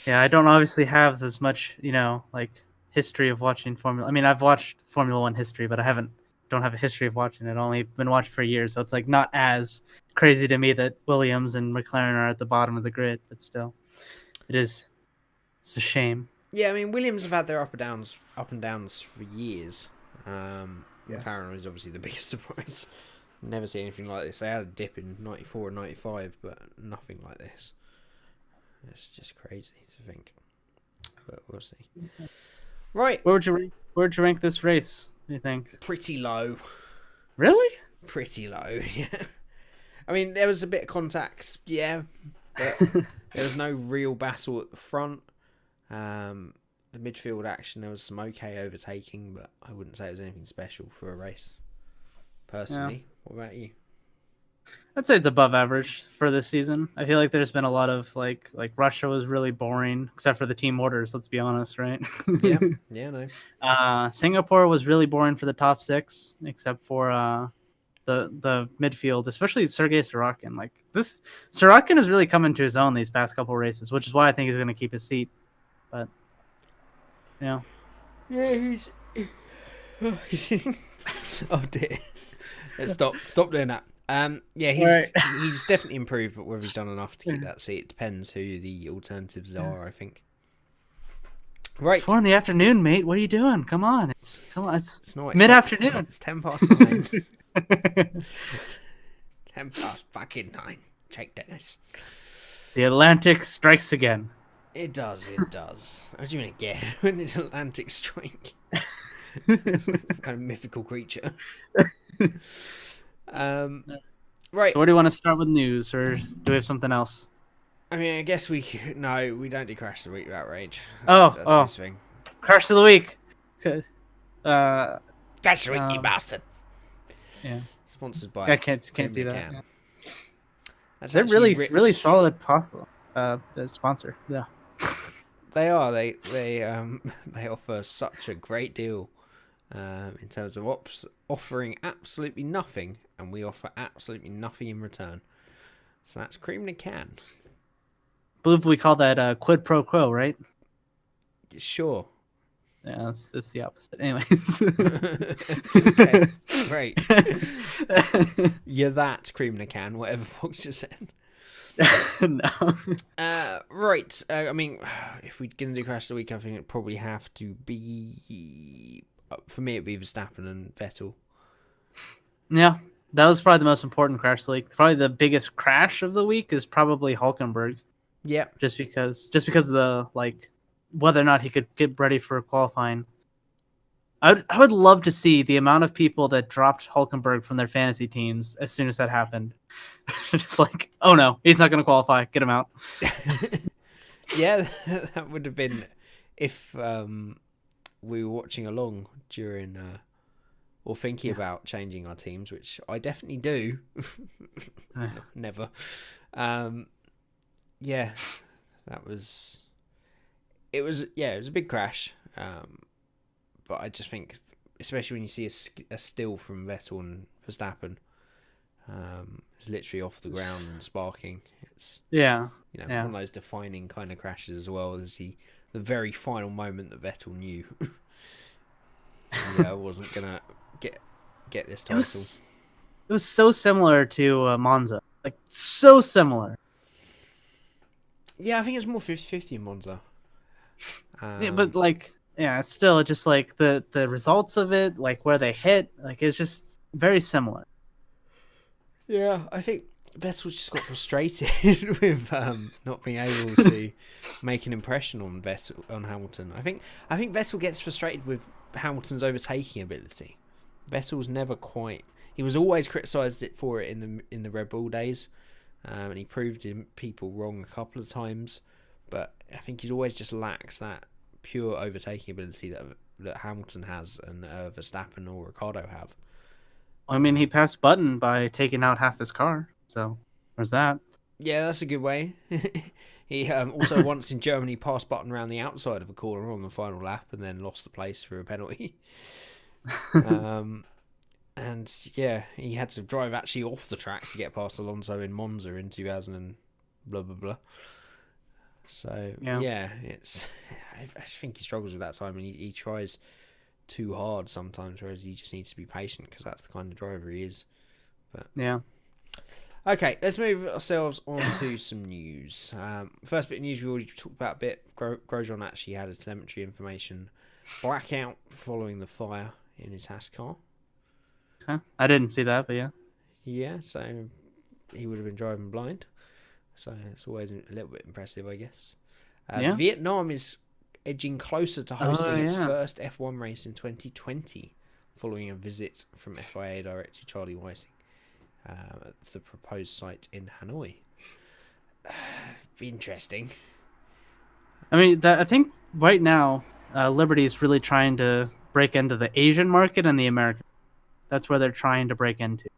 Yeah, I don't obviously have as much, history of watching Formula. I mean, I've watched Formula One history, but don't have a history of watching it. I've only been watching for years, so it's like not as crazy to me that Williams and McLaren are at the bottom of the grid, but still, it's a shame. Yeah, I mean, Williams have had their up and downs for years. McLaren is obviously the biggest surprise. Never seen anything like this. They had a dip in 94 and 95, but nothing like this. It's just crazy to think. But we'll see. Right. Where would you rank this race, do you think? Pretty low. Really? Pretty low, yeah. I mean, there was a bit of contact, but there was no real battle at the front. The midfield action, there was some okay overtaking, but I wouldn't say it was anything special for a race. Personally, What about you? I'd say it's above average for this season. I feel like there's been a lot of like Russia was really boring, except for the team orders. Let's be honest, right? No. Singapore was really boring for the top six, except for the midfield, especially Sergei Sorokin. Like this, Sorokin is really coming to his own these past couple races, which is why I think he's going to keep his seat. But he's. Oh dear. Stop doing that. He's definitely improved, but whether he's done enough to keep that seat, it depends who the alternatives are, I think. Right. It's 4 in the afternoon, mate. What are you doing? Come on. It's not mid-afternoon. It's 9:10. 9:10. Jake Dennis. The Atlantic strikes again. It does. How do you mean again? When did Atlantic strike? Kind of mythical creature. Right. So where do you want to start with news, or do we have something else? I mean, I guess we don't do Crash of the Week without Rage. That's his thing. Crash of the Week. Crash of the Week, you bastard. Yeah. Sponsored by. I can't do that. Yeah. They're really solid sponsor. Yeah. They are. They offer such a great deal. In terms of offering absolutely nothing, and we offer absolutely nothing in return. So that's cream in a can. I believe we call that quid pro quo, right? Sure. Yeah, it's the opposite. Anyways. Okay, great. You're that cream in a can, whatever Fox just said. No. Right. I mean, if we're going to do Crash of the Week, I think it'd probably have to be... For me, it'd be Verstappen and Vettel. Yeah, that was probably the most important crash of the week. Probably the biggest crash of the week is probably Hülkenberg. Yeah, just because of the whether or not he could get ready for qualifying. I would love to see the amount of people that dropped Hülkenberg from their fantasy teams as soon as that happened. It's like, oh no, he's not going to qualify. Get him out. Yeah, that would have been if we were watching along during or thinking about changing our teams, which I definitely do. No, never. It was a big crash. But I just think, especially when you see a still from Vettel and Verstappen, it's literally off the ground and sparking. It's one of those defining kind of crashes as well. As the very final moment that Vettel knew, I wasn't gonna get this title. It was so similar to Monza, like so similar. Yeah, I think it's more 50-50 in Monza. Yeah, but like, yeah, it's still just like the results of it, like where they hit, like it's just very similar. Yeah, I think Vettel just got frustrated with not being able to make an impression on Hamilton. I think Vettel gets frustrated with Hamilton's overtaking ability. Vettel's never quite. He was always criticised for it in the Red Bull days, and he proved people wrong a couple of times. But I think he's always just lacked that pure overtaking ability that Hamilton has and Verstappen or Ricciardo have. I mean, he passed Button by taking out half his car, so there's that. Yeah, that's a good way. He also once in Germany passed Button around the outside of a corner on the final lap and then lost the place for a penalty. And yeah, he had to drive actually off the track to get past Alonso in Monza in 2000 and blah blah blah. So yeah it's I think he struggles with that time, and he tries too hard sometimes, whereas he just needs to be patient because that's the kind of driver he is. But yeah. Okay, let's move ourselves on to some news. First bit of news we already talked about a bit. Grosjean actually had a telemetry information blackout following the fire in his Haas car. Okay. I didn't see that, but yeah. Yeah, so he would have been driving blind. So it's always a little bit impressive, I guess. Vietnam is edging closer to hosting its first F1 race in 2020, following a visit from FIA Director Charlie Whiting at the proposed site in Hanoi. Be interesting. I mean, I think right now, Liberty is really trying to break into the Asian market and the American. That's where they're trying to break into.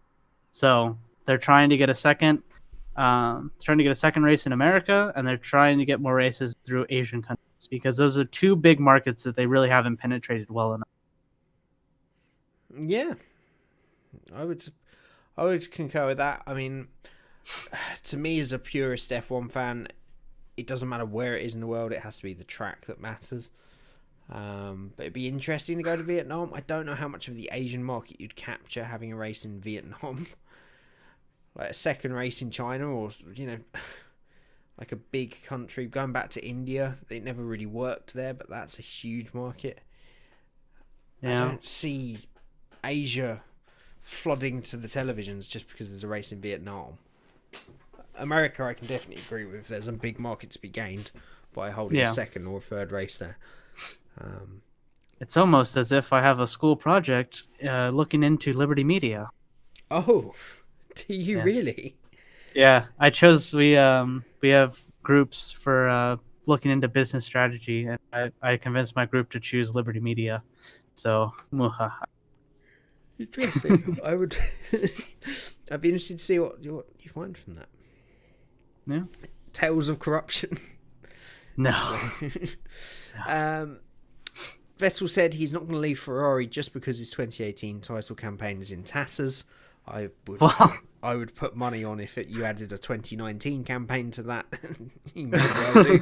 So they're trying to get a second race in America, and they're trying to get more races through Asian countries because those are two big markets that they really haven't penetrated well enough. Yeah, I would concur with that. I mean, to me, as a purist F1 fan, it doesn't matter where it is in the world; it has to be the track that matters. But it'd be interesting to go to Vietnam. I don't know how much of the Asian market you'd capture having a race in Vietnam. Like a second race in China, or like a big country. Going back to India, it never really worked there, but that's a huge market. Yeah. I don't see Asia flooding to the televisions just because there's a race in Vietnam. America, I can definitely agree with. There's a big market to be gained by holding a second or a third race there. It's almost as if I have a school project looking into Liberty Media. Oh. Do you really? Yeah, I chose. We have groups for looking into business strategy, and I convinced my group to choose Liberty Media. So, interesting. I'd be interested to see what you find from that. Yeah. Tales of corruption. No. Vettel said he's not going to leave Ferrari just because his 2018 title campaign is in tatters. I would put money on if you added a 2019 campaign to that. You may well do.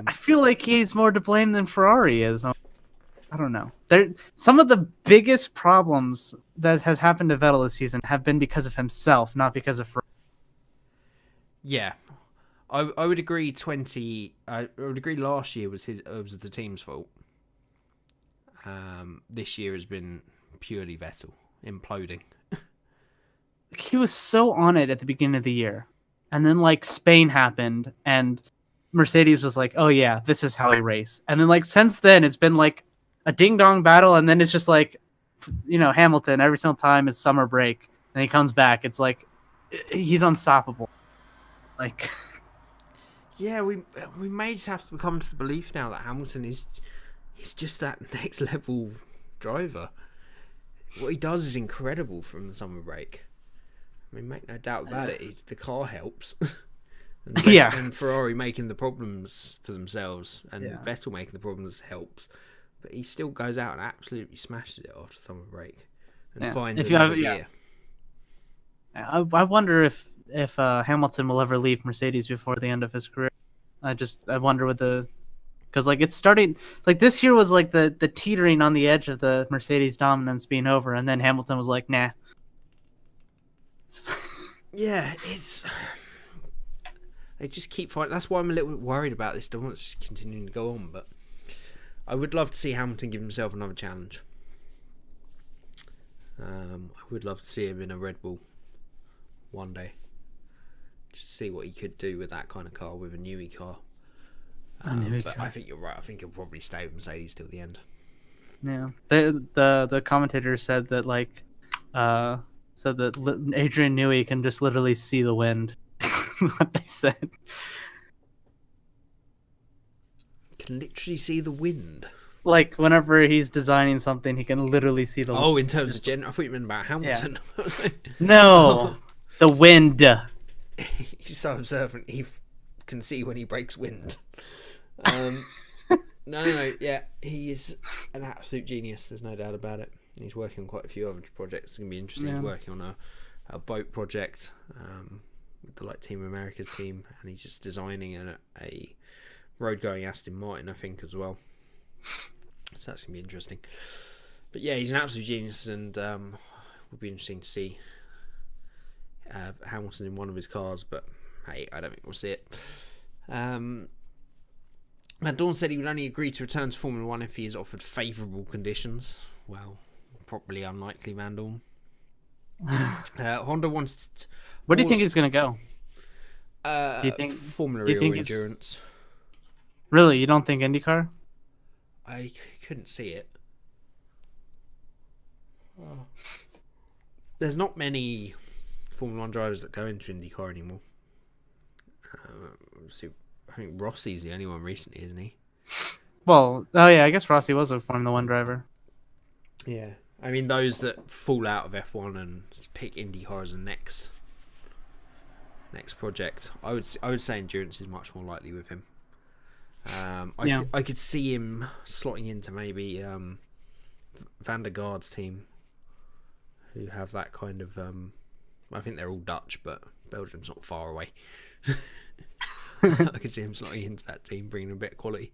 I feel like he's more to blame than Ferrari is. I don't know. Some of the biggest problems that has happened to Vettel this season have been because of himself, not because of Ferrari. Yeah, I would agree. I would agree. Last year was the team's fault. This year has been purely Vettel imploding. He was so on it at the beginning of the year, and then like Spain happened, and Mercedes was like, "Oh yeah, this is how we race." And then like since then, it's been like a ding dong battle, and then it's just like, Hamilton every single time is summer break, and he comes back. It's like he's unstoppable. Like, yeah, we may just have to come to the belief now that Hamilton is just that next level driver. What he does is incredible from the summer break. I mean, make no doubt about it. The car helps. And Ferrari making the problems for themselves, and Vettel making the problems helps. But he still goes out and absolutely smashes it after summer break and finds another gear. I wonder if Hamilton will ever leave Mercedes before the end of his career. I wonder because like it's starting, like this year was like the teetering on the edge of the Mercedes dominance being over, and then Hamilton was like, nah, Yeah, they just keep fighting. That's why I'm a little bit worried about this. Don't want it to continuing to go on, but I would love to see Hamilton give himself another challenge. I would love to see him in a Red Bull one day, just to see what he could do with that kind of car, with a Newey car. But I think you're right. I think he'll probably stay with Mercedes till the end. Yeah, the commentator said that Adrian Newey can just literally see the wind. What they said. Can literally see the wind. Like whenever he's designing something, he can literally see the. Oh, in terms of I thought you meant about Hamilton. Yeah. No, the wind. He's so observant. He can see when he breaks wind. No, yeah, he is an absolute genius. There's no doubt about it. He's working on quite a few other projects. It's gonna be interesting. Yeah. He's working on a boat project with the Team America's team, and he's just designing a road-going Aston Martin, I think, as well. So that's gonna be interesting. But yeah, he's an absolute genius, and would be interesting to see Hamilton in one of his cars. But hey, I don't think we'll see it. Matt Dawn said he would only agree to return to Formula 1 if he is offered favourable conditions. Well, probably unlikely, Van Dorn. Honda wants... Where do you think he's going to go? Do you think Formula E or Endurance? Really? You don't think IndyCar? I couldn't see it. There's not many Formula 1 drivers that go into IndyCar anymore. I think Rossi's the only one recently, isn't he? Well, I guess Rossi was a Formula 1 driver. Yeah. I mean, those that fall out of F1 and pick IndyCar as a next project, I would say Endurance is much more likely with him. I could see him slotting into maybe Van der Gaard's team, who have that kind of... I think they're all Dutch, but Belgium's not far away. I could see him slotting into that team, bringing a bit of quality.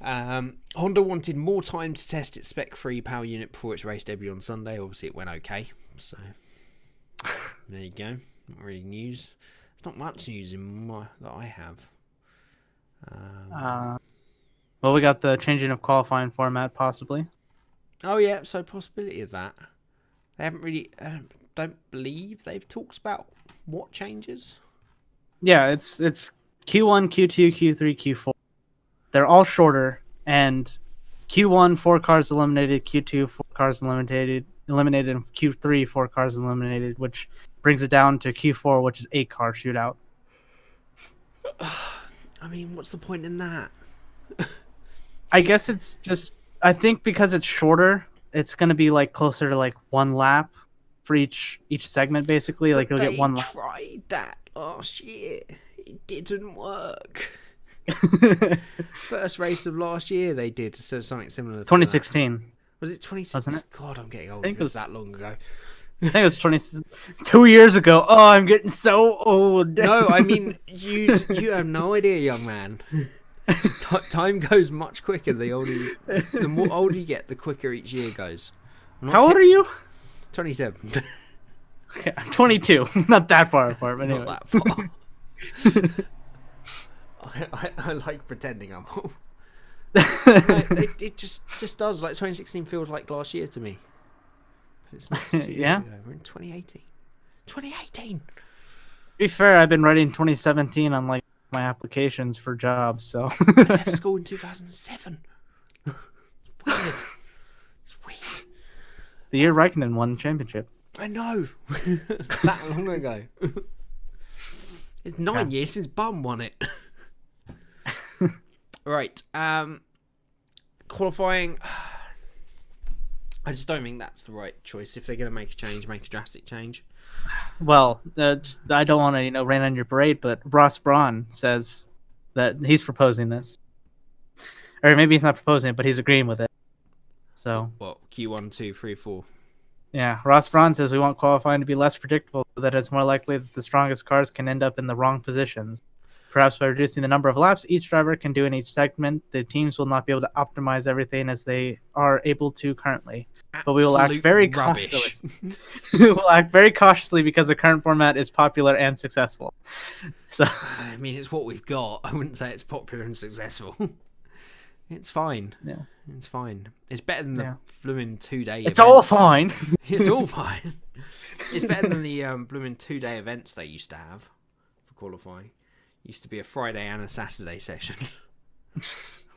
Honda wanted more time to test its spec-free power unit before its race debut on Sunday. Obviously, it went okay. So, there you go. Not really news. There's not much news that I have. Well, we got the changing of qualifying format, possibly. Oh, yeah. So, possibility of that. They haven't really... don't believe they've talked about what changes. Yeah, it's Q1, Q2, Q3, Q4. They're all shorter, and Q1 4 cars eliminated, Q2 4 cars eliminated, and Q3 4 cars eliminated, which brings it down to Q4, which is 8 car shootout. I mean, what's the point in that? I guess it's just, I think because it's shorter, it's going to be closer to 1 lap for each segment, basically. You'll get 1 lap. They tried that last year. It didn't work. First race of last year they did something similar to 2016. Was it 2016? Wasn't it? God, I'm getting old. I think it was that long ago. I think it was 2 years ago. Oh, I'm getting so old. No, I mean, you have no idea, young man. Time goes much quicker the more older you get, the quicker each year goes. How old are you? 27. Okay, I'm 22. Not that far apart, but anyway. Not that far. I like pretending I'm old. It just does. 2016 feels like last year to me. It's not 2 years ago. We're in 2018. 2018. To be fair, I've been writing 2017 on my applications for jobs. So I left school in 2007. It's weird. It's weird. The year Raikkonen won the championship. I know. It's that long ago. It's 9 years since Bum won it. Right. Qualifying. I just don't think that's the right choice. If they're going to make a change, make a drastic change. Well, I don't want to, rain on your parade, but Ross Brawn says that he's proposing this. Or maybe he's not proposing it, but he's agreeing with it. So. What? Q1, 2, 3, 4. Yeah, Ross Brawn says we want qualifying to be less predictable so that it's more likely that the strongest cars can end up in the wrong positions. Perhaps by reducing the number of laps each driver can do in each segment, the teams will not be able to optimize everything as they are able to currently. But we will act very cautiously. We will act very cautiously because the current format is popular and successful. So, I mean, it's what we've got. I wouldn't say it's popular and successful. It's fine. Yeah, it's fine. It's better than the blooming 2-day. It's all fine. It's all fine. It's better than the blooming 2-day events they used to have for qualifying. It used to be a Friday and a Saturday session,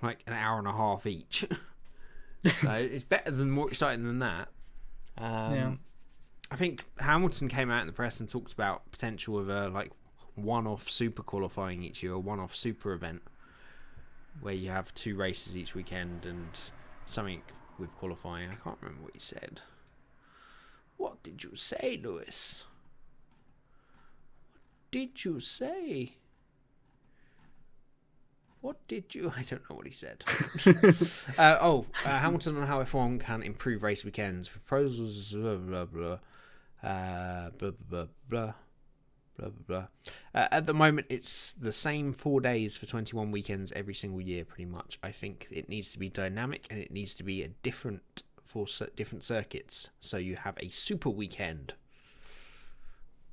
like an hour and a half each. So it's better than, more exciting than that. I think Hamilton came out in the press and talked about potential of a like one-off super qualifying each year, a one-off super event where you have 2 races each weekend and something with qualifying. I can't remember what he said. What did you say, Lewis? What did you say? What did you... I don't know what he said. Hamilton on how F1 can improve race weekends. Proposals... Blah, blah, blah. Blah, blah, blah, blah. Blah, blah, blah. At the moment, it's the same 4 days for 21 weekends every single year, pretty much. I think it needs to be dynamic and it needs to be a different for different circuits. So you have a super weekend.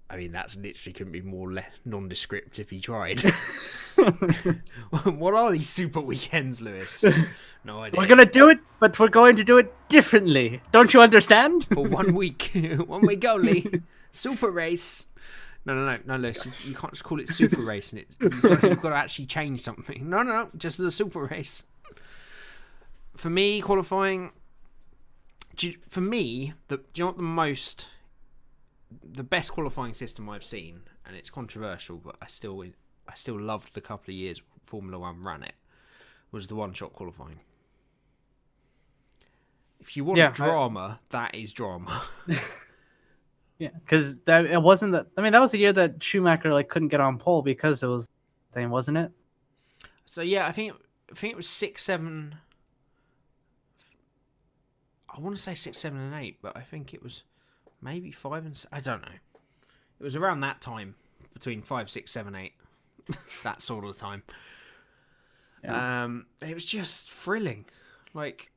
I mean, that's literally couldn't be more nondescript if he tried. What are these super weekends, Lewis? No idea. We're going to do it, but we're going to do it differently. Don't you understand? For 1 week. 1 week only. Super race. No, Lewis. You can't just call it super race. And you've got to actually change something. No. Just the super race. For me, qualifying... For me, do you know what the best qualifying system I've seen, and it's controversial, but I still loved the couple of years Formula One ran it, was the one-shot qualifying. If you want drama, that is drama. Yeah, because it wasn't that. I mean, that was the year that Schumacher couldn't get on pole because it was the thing, wasn't it? So yeah, I think it was 6, 7. I want to say 6, 7, and 8, but I think it was maybe 5 and 6. I don't know. It was around that time, between 5, 6, 7, 8, that sort of time. Yeah. It was just thrilling. Like,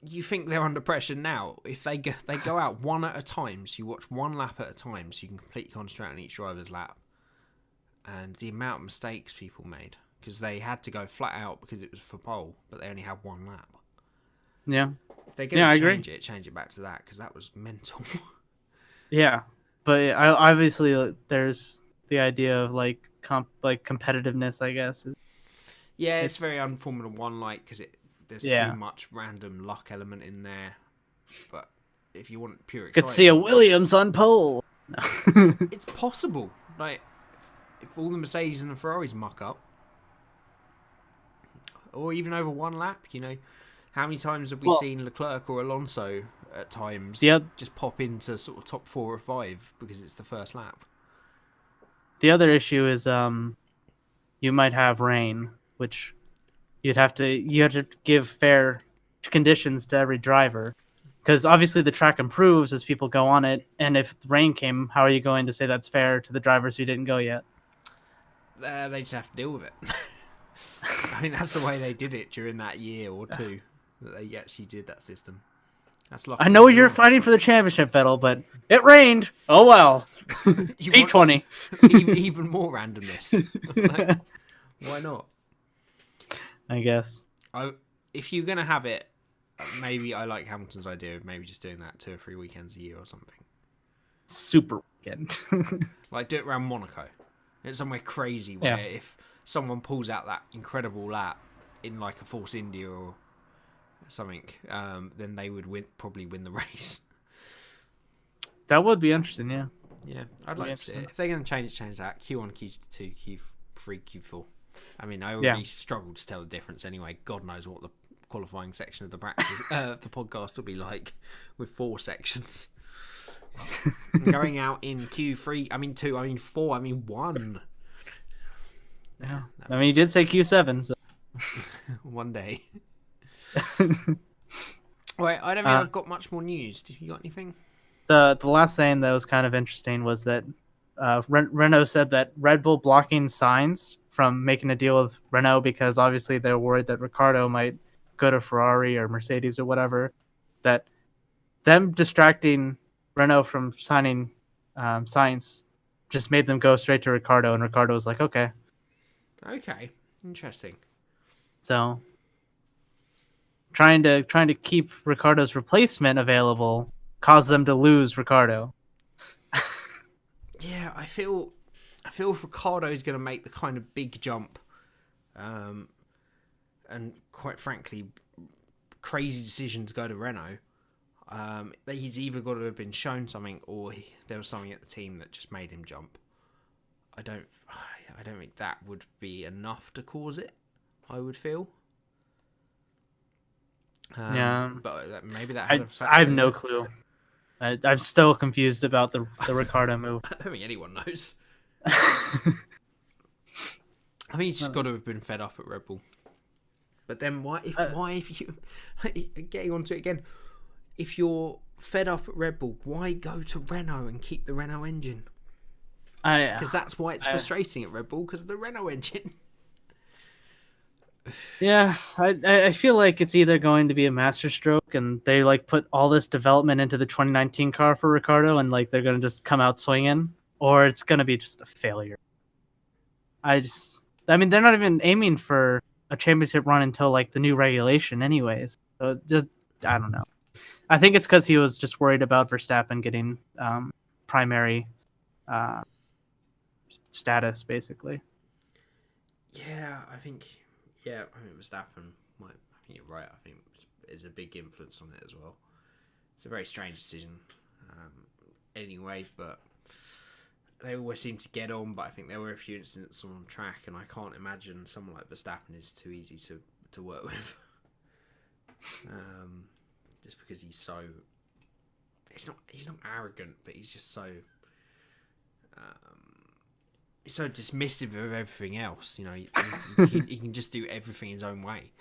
you think they're under pressure now. If they go out one at a time, so you watch one lap at a time, so you can completely concentrate on each driver's lap. And the amount of mistakes people made, because they had to go flat out because it was for pole, but they only had one lap. Yeah. If they're going to change it back to that, because that was mental. Yeah, but obviously there's the idea of competitiveness, I guess. Yeah, it's very un-Formula One because there's too much random luck element in there. But if you want pure excitement, could see a Williams on pole. It's possible. Like, if all the Mercedes and the Ferraris muck up, or even over one lap, how many times have we seen Leclerc or Alonso at times just pop into sort of top 4 or 5 because it's the first lap? The other issue is you might have rain, which you have to give fair conditions to every driver, because obviously the track improves as people go on it, and if rain came, how are you going to say that's fair to the drivers who didn't go yet? They just have to deal with it. I mean, that's the way they did it during that year or two that they actually did that system. That's lucky. I know you're fighting for the championship, Vettel, but it rained. Oh well. P20. Even more randomness. Why not? I guess. If you're gonna have it, maybe I like Hamilton's idea of maybe just doing that 2 or 3 weekends a year or something. Super weekend. Do it around Monaco. It's somewhere crazy where if someone pulls out that incredible lap in a Force India or something, then they would probably win the race. That would be interesting, yeah. Yeah, I'd like to see it. If they're going to change that, Q1, Q2, Q3, Q4. I mean, I already struggled to tell the difference anyway. God knows what the qualifying section of the practice, the podcast will be like with 4 sections. Going out in Q3, I mean 2, I mean 4, I mean 1. Yeah, I mean, you did say Q7, so. One day. Wait, I don't think I've got much more news. Do you got anything? The last thing that was kind of interesting was that Renault said that Red Bull blocking signs from making a deal with Renault because obviously they're worried that Ricciardo might go to Ferrari or Mercedes or whatever. That them distracting Renault from signing Sainz just made them go straight to Ricciardo, and Ricciardo was like, okay. Okay, interesting. So trying to keep Ricciardo's replacement available caused them to lose Ricciardo. Yeah, I feel if Ricciardo is going to make the kind of big jump, and quite frankly, crazy decision to go to Renault, that he's either got to have been shown something or there was something at the team that just made him jump. I don't think that would be enough to cause it. I would feel. Yeah, but maybe that. I have no clue. I'm still confused about the Ricciardo move. I don't think anyone knows. I think he's just got to have been fed up at Red Bull. But then why if you getting onto it again, if you're fed up at Red Bull, why go to Renault and keep the Renault engine? Because that's why it's frustrating at Red Bull, because of the Renault engine. Yeah, I feel like it's either going to be a masterstroke and they like put all this development into the 2019 car for Ricciardo and like they're going to just come out swinging, or it's going to be just a failure. I mean, they're not even aiming for a championship run until like the new regulation anyways. So just, I don't know. I think it's because he was just worried about Verstappen getting primary status, basically. Yeah, I think Verstappen might. I think you're right. I think is a big influence on it as well. It's a very strange decision, anyway. But they always seem to get on. But I think there were a few incidents on track, and I can't imagine someone like Verstappen is too easy to work with. Just because he's so. He's not arrogant, but he's just so. He's so dismissive of everything else, you know. He can just do everything his own way,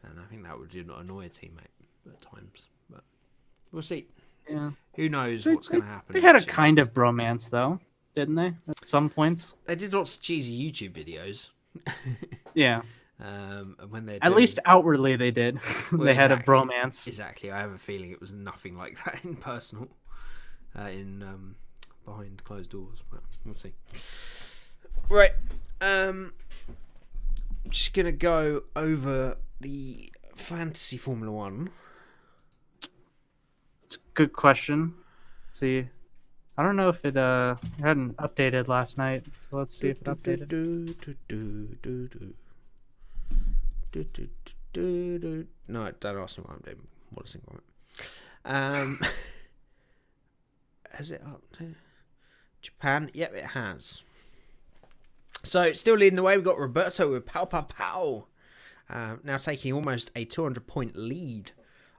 and I think that would annoy a teammate at times. But we'll see. Yeah. Who knows what's going to happen? They had a kind of bromance, though, didn't they? At some points, they did lots of cheesy YouTube videos. Yeah. When they at least outwardly they did. Well, they had a bromance. Exactly. I have a feeling it was nothing like that in personal, behind closed doors. But we'll see. Right, just gonna go over the fantasy Formula One. It's a good question. Let's see, I don't know if it hadn't updated last night, so let's see if it updated. No, don't ask me what I'm doing. What a single moment. Has it up there? Japan? Yep, it has. So, still leading the way, we've got Roberto with Pow Pow Pow. Now taking almost a 200-point lead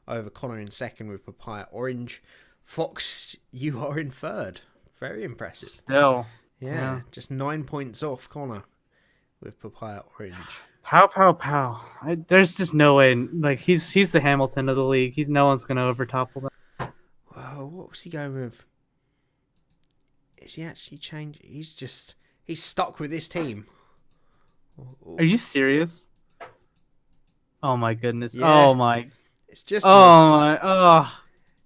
over Connor in second with Papaya Orange. Fox, you are in third. Very impressive. Still. Yeah, just 9 points off Connor with Papaya Orange. Pow Pow Pow. There's just no way. Like, he's the Hamilton of the league. No one's going to overtopple him. Well, what was he going with? Is he actually changed? He's stuck with this team. Are you serious? Oh my goodness. Yeah. Oh my. It's just. Oh my. Oh.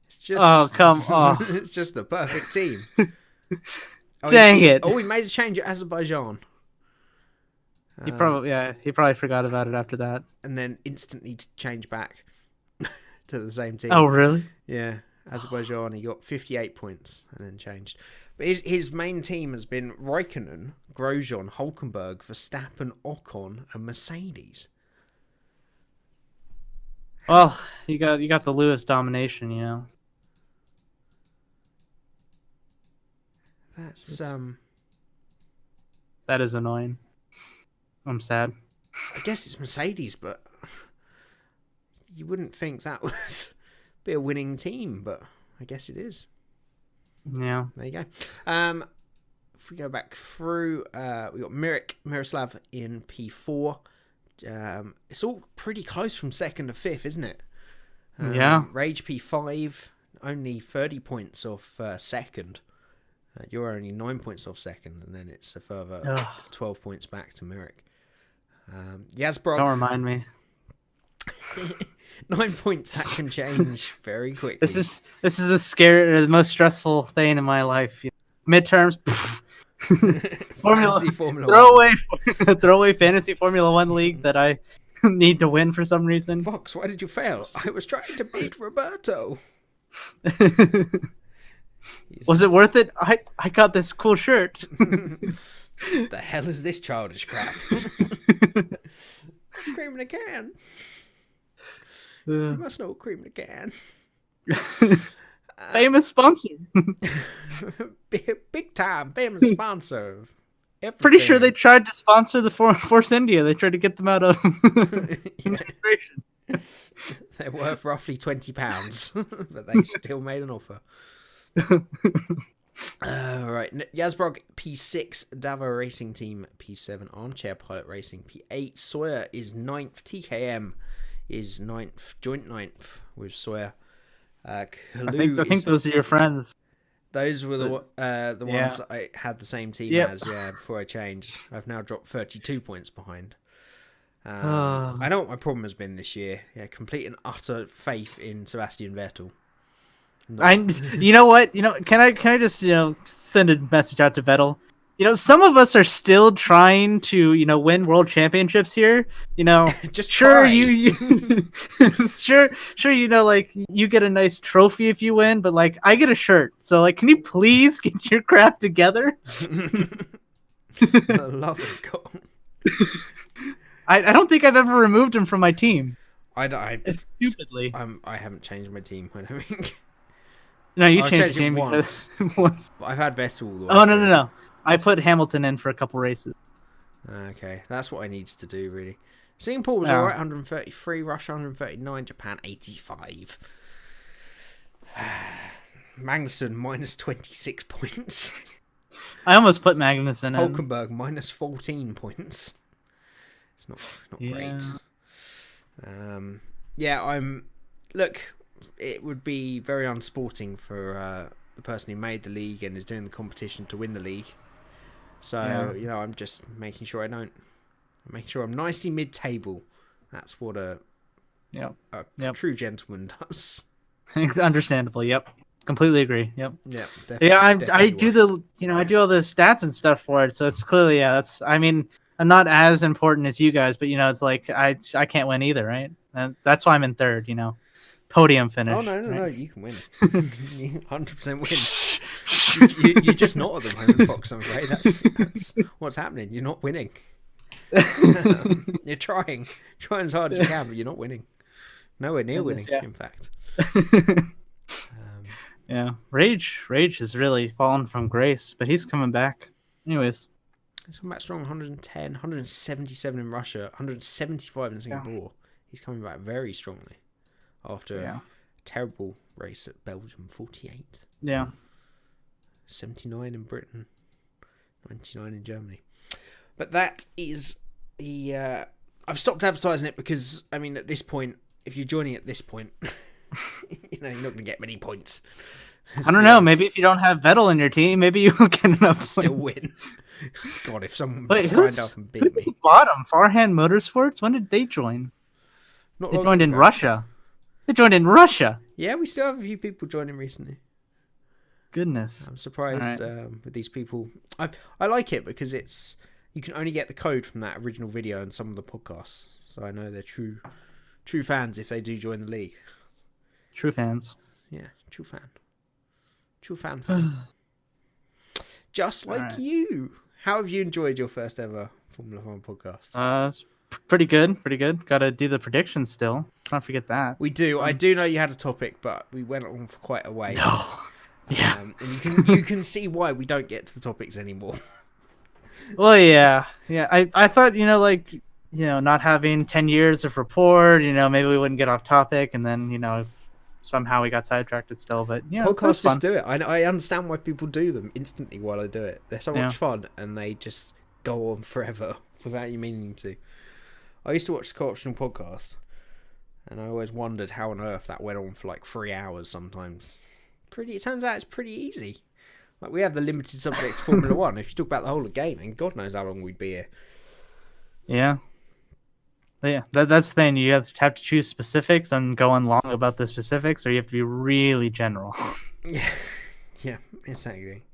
It's just. Oh come on. It's just the perfect team. Dang it. Oh, he made a change at Azerbaijan. He probably forgot about it after that. And then instantly changed back to the same team. Oh really? Yeah. Azerbaijan, he got 58 points and then changed. But his main team has been Raikkonen, Grosjean, Hulkenberg, Verstappen, Ocon, and Mercedes. Well, you got the Lewis domination, you know. That is annoying. I'm sad. I guess it's Mercedes, but you wouldn't think that would be a winning team, but I guess it is. Yeah. There you go. If we go back through, we got Miroslav in P4. It's all pretty close from second to fifth, isn't it? Yeah. Rage P5, only 30 points off second. You're only 9 points off second, and then it's a further 12 points back to Merrick. Yazbrog. Don't remind me. 9 points, that can change very quickly. This is the most stressful thing in my life. Midterms. Formula throwaway fantasy Formula 1 league that I need to win for some reason. Fox, why did you fail? I was trying to beat Roberto. Was it worth it? I got this cool shirt. The hell is this childish crap? Cream in a can. You must know cream in a can. Famous sponsor. Big time famous sponsor. Everything. Pretty sure they tried to sponsor the Force India. They tried to get them out of administration. They're worth roughly £20, but they still made an offer. Right, Yazbrog P6, Davo Racing Team P7, Armchair Pilot Racing P8, Sawyer is 9th, TKM is 9th, joint 9th with Sawyer. I think those are your friends. Those were the ones that I had the same team as before I changed. I've now dropped 32 points behind. I know what my problem has been this year. Yeah, complete and utter faith in Sebastian Vettel. You know what? Can I just send a message out to Vettel? Some of us are still trying to win world championships here. Just sure try. you sure like you get a nice trophy if you win, but like I get a shirt. So like, can you please get your crap together? I love it. I don't think I've ever removed him from my team. Stupidly. I haven't changed my team. I don't think. No, you changed your team once. Once. I've had Vettel all the way. Oh no. I put Hamilton in for a couple races. Okay, that's what I needed to do, really. Singapore was alright, 133. Russia, 139. Japan, 85. Magnussen, minus 26 points. I almost put Magnussen in. Hulkenberg, minus 14 points. It's not great. Look, it would be very unsporting for the person who made the league and is doing the competition to win the league. So, I'm just making sure I'm making sure I'm nicely mid-table. That's what a true gentleman does. It's understandable. Yep. Completely agree. Yep. Yeah. I do I do all the stats and stuff for it. So it's clearly, I'm not as important as you guys, but it's like, I can't win either. Right. And that's why I'm in third, podium finish. Oh, no, right? You can win. You 100% win. You're just not at the moment, Fox, I'm afraid. That's what's happening. You're not winning. You're trying as hard as you can, but you're not winning. Nowhere near winning, in fact. Rage has really fallen from grace, but he's coming back. Anyways. He's come back strong, 110, 177 in Russia, 175 in Singapore. He's coming back very strongly after a terrible race at Belgium, 48. Yeah. 79 in Britain, 99 in Germany. But that is the... I've stopped advertising it because, at this point, if you're joining at this point, you're not going to get many points. I don't know. Maybe if you don't have Vettel in your team, maybe you will get enough points. Still win. God, if someone signed up and beat me. Bottom Farhan Motorsports. When did they join? They joined in Russia. They joined in Russia. Yeah, we still have a few people joining recently. Goodness. I'm surprised with these people. I like it because you can only get the code from that original video and some of the podcasts. So I know they're true fans if they do join the league. True fans. Yeah, true fan. Just like you. How have you enjoyed your first ever Formula 1 podcast? It's pretty good. Got to do the predictions still. Can't forget that. We do. I do know you had a topic, but we went on for quite a way. No. Yeah. And you can see why we don't get to the topics anymore. Well, yeah. I thought, not having 10 years of report, maybe we wouldn't get off topic, and then, somehow we got sidetracked still. But podcasts just do it. I understand why people do them instantly while I do it. They're so much fun, and they just go on forever without you meaning to. I used to watch the Co-optional podcast, and I always wondered how on earth that went on for like 3 hours sometimes. It turns out it's pretty easy. Like, we have the limited subject Formula One. If you talk about the whole of gaming, God knows how long we'd be here. Yeah. Yeah, that's the thing. You have to choose specifics and go on long about the specifics, or you have to be really general. Yeah, exactly.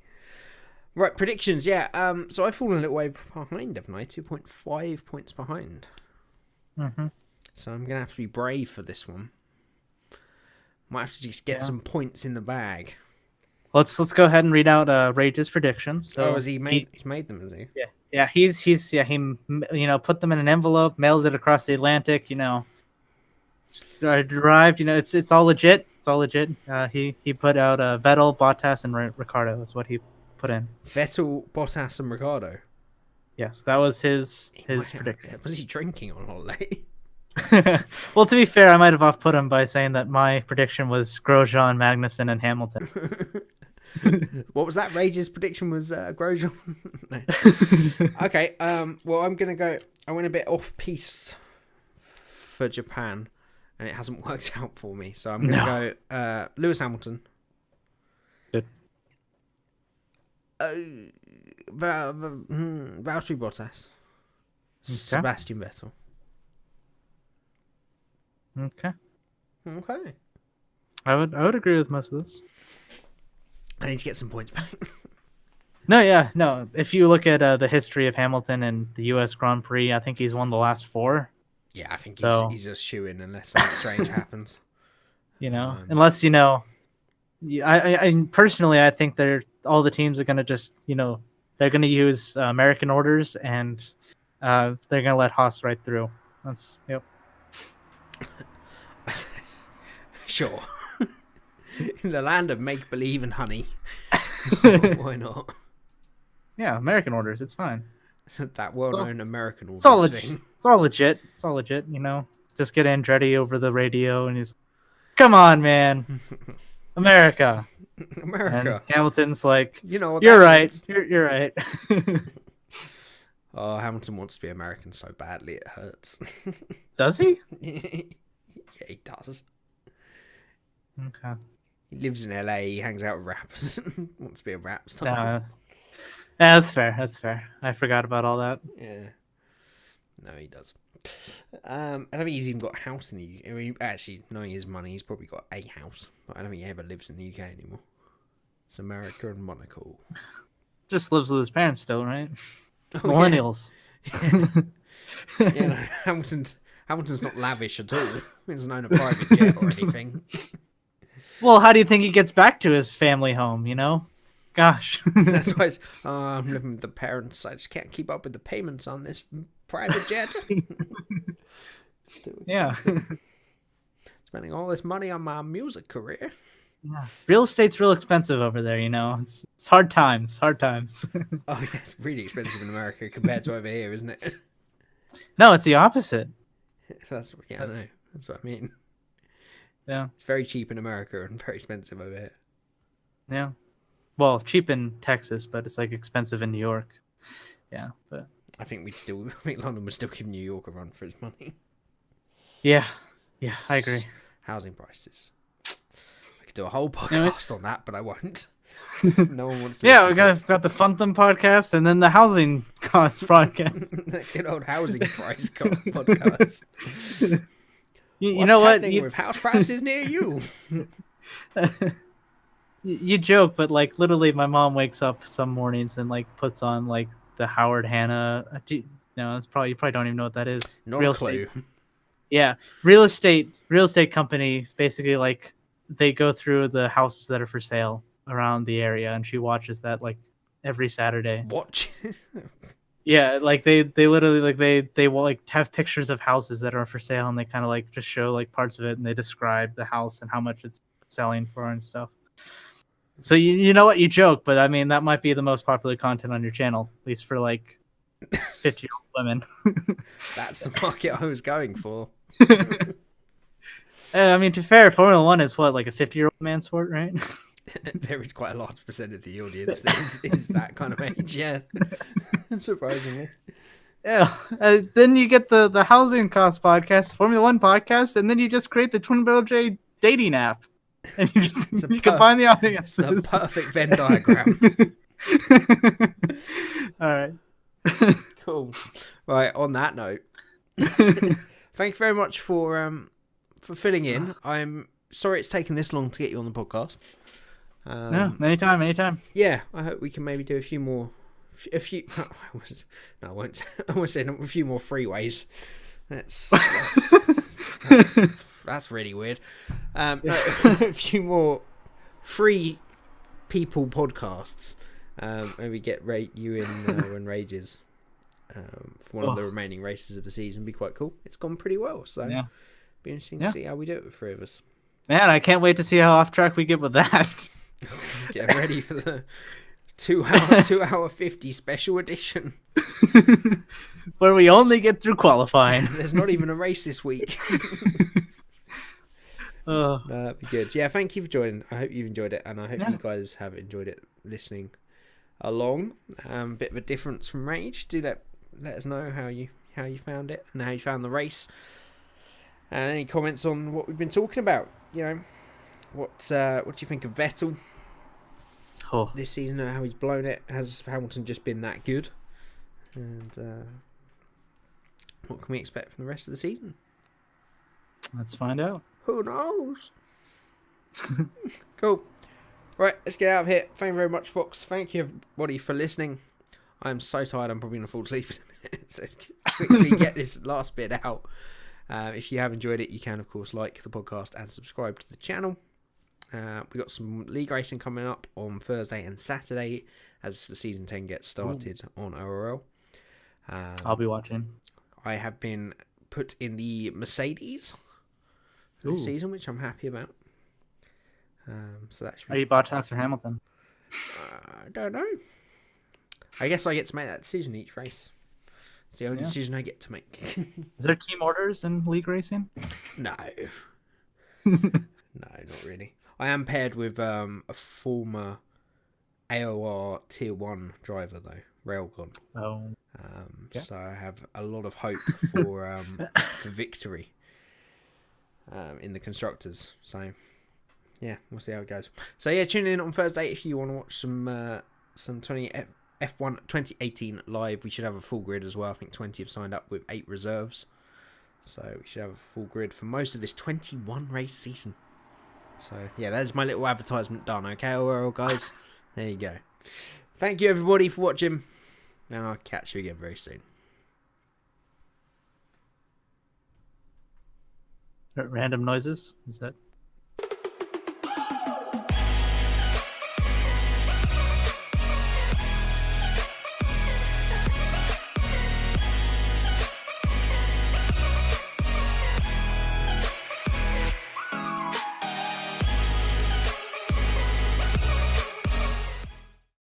Right, predictions. Yeah. So I've fallen a little way behind, haven't I? 2.5 points behind. Mm-hmm. So I'm gonna have to be brave for this one. Might have to just get some points in the bag. Let's go ahead and read out Rage's predictions. So has he made? He's made them, has he? Yeah. He put them in an envelope, mailed it across the Atlantic. Arrived. It's all legit. It's all legit. He put out Vettel, Bottas, and Ricardo is what he put in. Vettel, Bottas, and Ricardo. Yes, that was his prediction. Was he drinking on holiday? Well, to be fair, I might have off-put him by saying that my prediction was Grosjean, Magnussen, and Hamilton. What was that? Rage's prediction was Grosjean. No. Okay. Well, I'm gonna go. I went a bit off-piste for Japan, and it hasn't worked out for me. So I'm gonna go Lewis Hamilton. Good. Valtteri Bottas. Sebastian Vettel. Okay. I would agree with most of this. I need to get some points back. No. If you look at the history of Hamilton and the U.S. Grand Prix, I think he's won the last 4. Yeah, I think he's just shoo-in unless something strange happens. Unless I personally, I think all the teams are gonna just they're gonna use American orders and they're gonna let Haas right through. Yep. Sure. In the land of make-believe and honey. Why not? Yeah, American orders. It's fine. That well-known American orders thing. It's all legit. It's all legit, Just get Andretti over the radio and he's, come on, man. America. And Hamilton's like, you're right. You're right. Oh, Hamilton wants to be American so badly it hurts. Does he? Yeah, he does. Okay. He lives in LA. He hangs out with rappers. Wants to be a rap star. Yeah, that's fair. That's fair. I forgot about all that. Yeah. No, he does. I don't think he's even got a house in the UK. I mean, actually, knowing his money, he's probably got a house. But I don't think he ever lives in the UK anymore. It's America and Monaco. Just lives with his parents still, right? Oh, millennials. Yeah, no, Hamilton's not lavish at all. He doesn't own a private jet or anything. Well, how do you think he gets back to his family home, Gosh. That's why I'm living with the parents. I just can't keep up with the payments on this private jet. Yeah. Spending all this money on my music career. Yeah. Real estate's real expensive over there, It's hard times. Hard times. Oh, yeah, it's really expensive in America compared to over here, isn't it? No, it's the opposite. I know. That's what I mean. Yeah. It's very cheap in America and very expensive over here. Yeah. Well, cheap in Texas, but it's expensive in New York. Yeah, but I think London would still give New York a run for its money. Yeah, I agree. Housing prices. I could do a whole podcast on that, but I won't. No one wants to. Yeah, we got the Funtham podcast and then the housing cost podcast. That good old housing price podcast. You know what? With house prices near you. You joke, but literally, my mom wakes up some mornings and puts on the Howard Hanna. No, that's you probably don't even know what that is. Not a clue. Estate. Yeah, real estate company. Basically, they go through the houses that are for sale around the area, and she watches that every Saturday. Watch. Yeah, they literally they will have pictures of houses that are for sale, and they kind of just show parts of it, and they describe the house and how much it's selling for and stuff. So you know what, you joke, but I mean that might be the most popular content on your channel, at least for 50-year-old women. That's the market I was going for. I mean, to be fair, Formula 1 is what, a 50-year-old man sport, right? There is quite a large percent of the audience that is that kind of age, yeah. Surprisingly. Yeah. Then you get the housing cost podcast, Formula 1 podcast, and then you just create the Twin Barrel J dating app. and you combine the audiences. It's a perfect Venn diagram. All right. Cool. Right. On that note, thank you very much for filling in. I'm sorry it's taken this long to get you on the podcast. No, anytime. Yeah, I hope we can maybe do a few. No, I won't. I won't say a few more freeways. That's really weird. No, a few more free people podcasts. Maybe get you in when Rages for one of the remaining races of the season. Be quite cool. It's gone pretty well, so be interesting to see how we do it with 3 of us. Man, I can't wait to see how off track we get with that. Get ready for the 2 hour 50 special edition. Where we only get through qualifying. There's not even a race this week. That'd be good. Yeah, thank you for joining. I hope you've enjoyed it, and I hope you guys have enjoyed it listening along. Bit of a difference from Rage. Do let us know how you found it and how you found the race, and any comments on what we've been talking about. You know, what do you think of Vettel this season? How he's blown it? Has Hamilton just been that good? And what can we expect from the rest of the season? Let's find out. Who knows? Cool. Right, let's get out of here. Thank you very much, Fox. Thank you, everybody, for listening. I'm so tired, I'm probably going to fall asleep in a minute. So quickly get this last bit out. If you have enjoyed it, you can, of course, like the podcast and subscribe to the channel. We've got some league racing coming up on Thursday and Saturday as the Season 10 gets started on ORL. I'll be watching. I have been put in the Mercedes this season, which I'm happy about. So that should be... Are you Bottas or Hamilton? I don't know. I guess I get to make that decision each race. It's the only decision I get to make. Is there team orders in league racing? No. No, not really. I am paired with a former AOR Tier 1 driver, though, Railgun. Oh. So I have a lot of hope for victory in the constructors. So, yeah, we'll see how it goes. So, yeah, tune in on Thursday if you want to watch some F1 2018 live. We should have a full grid as well. I think 20 have signed up with 8 reserves. So we should have a full grid for most of this 21 race season. So yeah, that's my little advertisement done. Okay, well, guys, there you go. Thank you everybody for watching, and I'll catch you again very soon. Random noises? Is that...